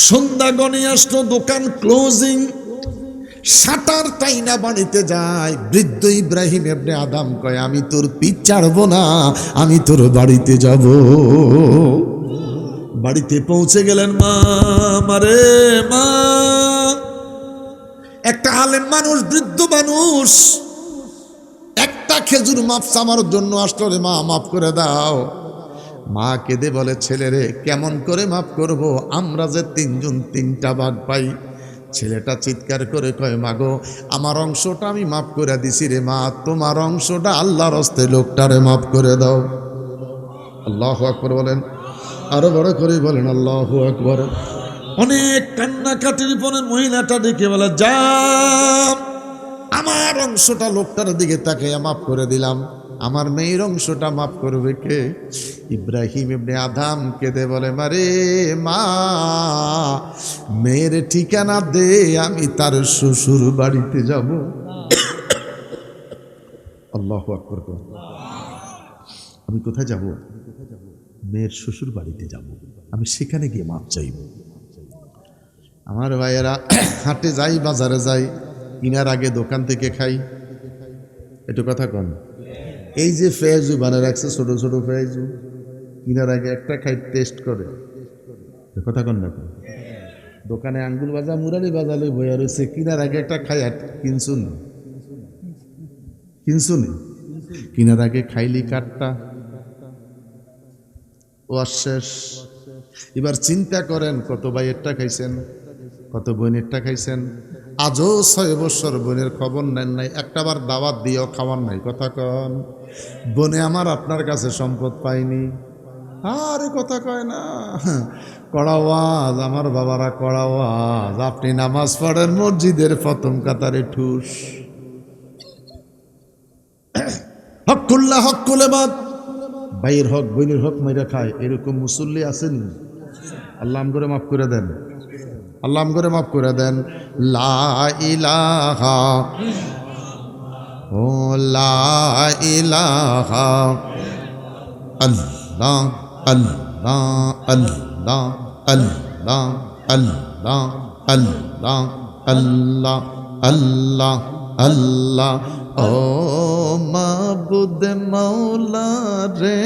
সন্ধ্যা গণে আসলো, দোকান ক্লোজিং, শাটার টাইনা বাড়িতে যায়। বৃদ্ধ ইব্রাহিম ইবনে আদম কয়, আমি তোর পিঠ ছাড়বো না, আমি তোর বাড়িতে যাব। বাড়িতে পৌঁছে গেলেন, মা মারে মা। একটা আলেম মানুষ, বৃদ্ধ মানুষ, একটা খেজুর মাপ চামার জন্য আসলো রে, মা মাফ করে দাও। মা কেঁদে বলে, ছেলে রে কেমন করে মাফ করব, আমরা যে 3 জন 3টা ভাগ পাই। ছেলেটা চিৎকার করে কয়, মাগো আমার অংশটা আমি মাফ করে দিছি রে মা, তোমার অংশটা আল্লাহর রাস্তায় লোকটারে মাফ করে দাও। আল্লাহু আকবার বলেন, আরো বড় করে বলেন আল্লাহু আকবার। অনেক কান্নাকাটির পরে মহিলাটা ডেকে বলে, যা আমার অংশটা লোকটার দিকে তাকিয়ে মাফ করে দিলাম, আমার মেয়ের অংশটা মাফ করবে কে? ইব্রাহিম ইবনে আদম কেঁদে বলে, মারে মা মেয়ের ঠিকানা দে, আমি তার শ্বশুর বাড়িতে যাব। আল্লাহু আকবার। আমি কোথায় যাব? মেয়ের শ্বশুর বাড়িতে যাব, আমি সেখানে গিয়ে মাপ চাইব। আমার ভাইয়েরা, হাটে যাই, বাজারে যাই, কিনার আগে দোকান থেকে খাই, একটু কথা কন। এই যে ফেজু বানিয়ে রাখছে, ছোট ছোট ফেজু, কিনার আগে একটা খাই, টেস্ট করে, কথা কন না। দোকানে আঙ্গুল বাজা, মুরারি বাজালে বইয়া রয়েছে, কিনার আগে একটা খাই, কিনছুন কিনার আগে খাইলি কাঠটা, ও শেষ। এবার চিন্তা করেন, কত ভাইয়েরটা খাইছেন, কত বোনেরটা খাইছেন। আজও 6 বছর বোনের খবর নেন নাই, একটাবার দাওয়াত দিয়েও খাওয়ার নাই, কথা কন। বোনে আমার আপনার কাছে সম্পদ পাইনি, আরে কথা কয় না। কড়া ওয়াজ, আমার বাবারা কড়া ওয়াজ। আপনি নামাজ পড়েন মসজিদের প্রথম কাতারে ঠুস, হকুল্লাহ হকুলে বাদ, ভাইয়ের হক বোনের হক মাইরা খায়, এরকম মুসল্লি আসেনি? আল্লাহ করে মাফ করে দেন, আল্লাহ করে মাফ করে দেন। লা ইলাহা, ও লা ইলাহা আল্লাহ আল্লাহ আল্লাহ আল্লাহ আল্লাহ আল্লাহ আল্লাহ আল্লাহ আল্লাহ। ও মাবুদ মাওলা রে,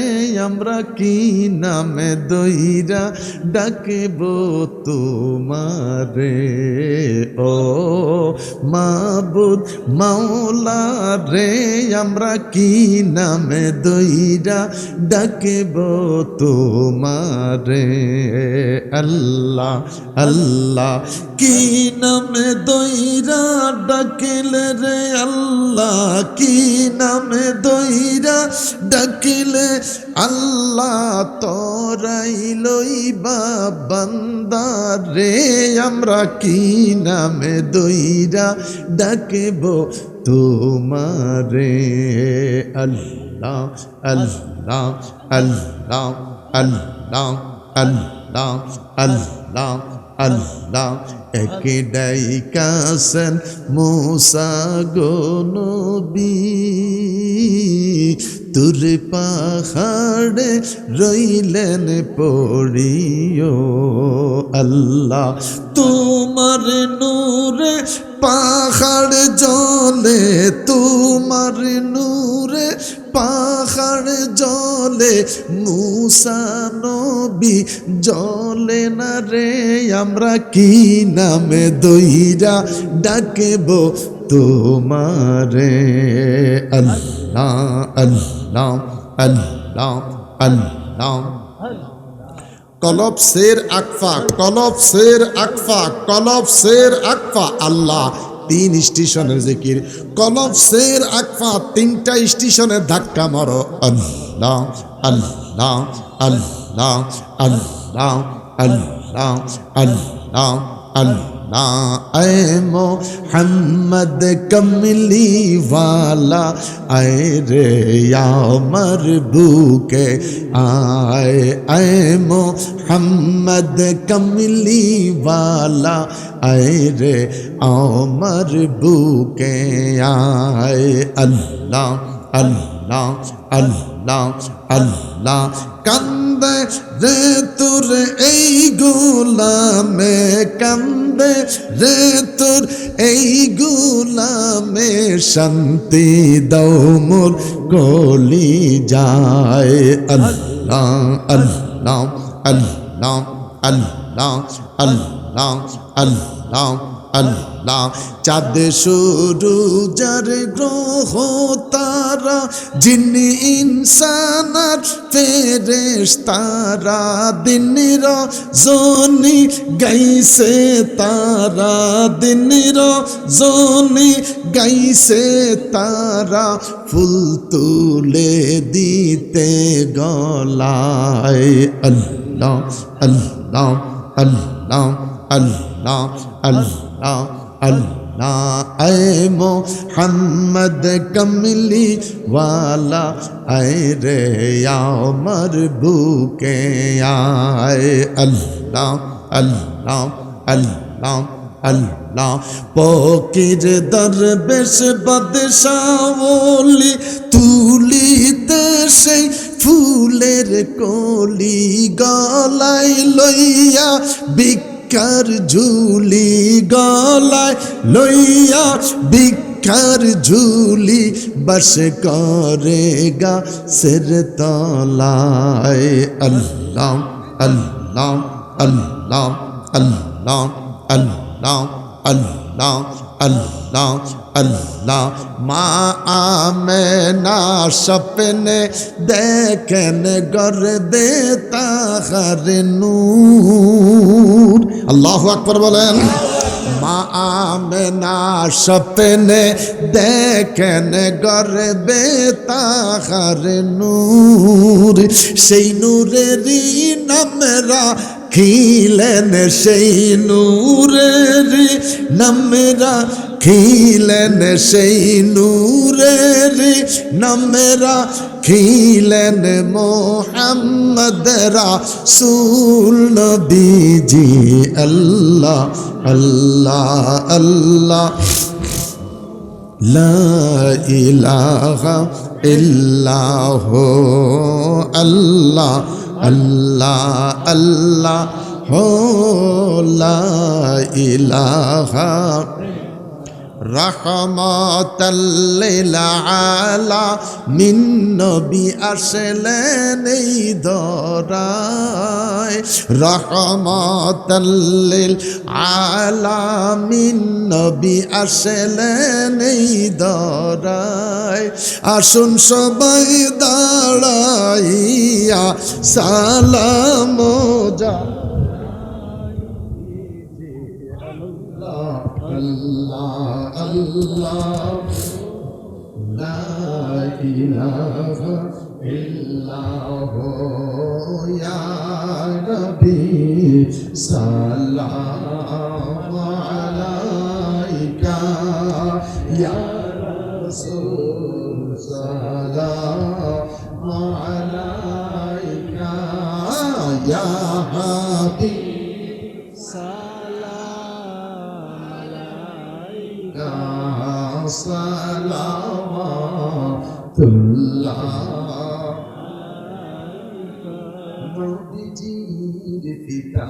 আমরা কি নামে দইরা ডাকব তোমারে? ও মাবুদ মাওলা রে, আমরা কি নামে দইরা ডাকব তোমারে? আল্লাহ আল্লাহ, কি নামে দইরা ডাকিলে রে আল্লাহ, কি নামে দইরা ডাকিলে আল্লাহ তোরাই লইবা বান্দারে আমরা কি নামে দইরা ডাকব তোমারে আল্লাহ আল্লাহ আল্লাহ আল্লাহ আল্লাহ আল্লাহ আল্লাহ একে ডাইকাছেন মুসা গো নবী তুর পাহাড়ে রইলেন পড়িও আল্লাহ তোমার নূরে পাহাড় জলে তোমার নূরে পাহাড় জলে মুসা নবী জলে না রে আমরা কি নামে দইরা ডাকব তোমারে আল্লাহ আল্লাহ আল্লাহ আল্লাহ কলব শের আকফা কলব শের আকফা কলব শের আকফা আল্লাহ 3 স্টেশনের জিকির কলব শের আকফা 3টা স্টেশনে ধাক্কা মারো আল্লাহ আল্লাহ আল্লাহ আল্লাহ আল্লাহ আল্লাহ আল্লাহ আয় মোহাম্মদ কমলি ওয়ালা আয় রে আমার বুকে আয় মোহাম্মদ কমলি ওয়ালা আয় রে আমার বুকে আয় আল্লাহ আল্লাহ আল্লাহ আল্লাহ কান্দে রে তোর এই গোলামে কান্দে রে তোর এই গোলামে শান্তি দাও মোর কলি যায় আল্লাহ আল্লাহ আল্লাহ আল্লাহ আল্লাহ আল্লাহ আল্লাহ চাঁদ শুরু যার গ্রহ তারা জিন্নি ইনসানার ফেরেশতারা দিনের জনি গাইছে তারা দিনের জনি গাইছে তারা ফুল তুলে দিতে গলায় আল্লাহ আল্লাহ আল্লাহ আল্লাহ আল্লাহ আল্লাহ আয় মোহাম্মদ কমলি ওয়ালা আয় রে আমার বুকে আয় আল্লাহ আল্লাহ আল্লাহ আল্লাহ ফকির দরবেশ বাদশাহলি তুলিতে সেই ফুলের কলি গলায় লইয়া ভিক্ষার ঝুলি গলায় লইয়া ভিক্ষার ঝুলি বস করে গাছের তলায় আল্লাহ আল্লাহ আল্লাহ আল্লাহ আল্লাহ আল্লাহ আল্লাহ আল্লাহ মা আমেনা স্বপ্নে দেখেন গর্বে তাহার নূর আল্লাহু আকবার বলেন মা আমেনা স্বপ্নে দেখেন গর্বে তাহার নূর সেই নূরেরই নামরা খিলেন সেই নূরের নামেরা খিলেন সেই নূরের নামেরা খিলেন মোহাম্মদ রাসূল নবীজি আল্লাহ আল্লাহ আল্লাহ লা ইলাহা ইল্লাহু আল্লাহ আল্লাহ আল্লাহ হো লা ইলাহা রাহমাতাল লিল আলামিন নবী আসলেন এই ধরায় রাহমাতাল লিল আলামিন নবী আসলেন এই ধরায় আসুন সবাই দাঁড়াইয়া সালাম যা আল্লাহ আল্লাহ লা ইলাহা ইল্লাহু ইয়া নবী সাল্লাল্লাহু আলাইকা ইয়া রাসূল সাল্লাল্লাহু আলাইকা ইয়া হাবিব সালাম সালাওয়াতুল্লাহ নবীজির পিতা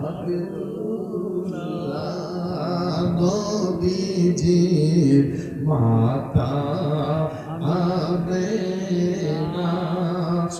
আব্দুল্লাহ নবীজির মাতা আমেনা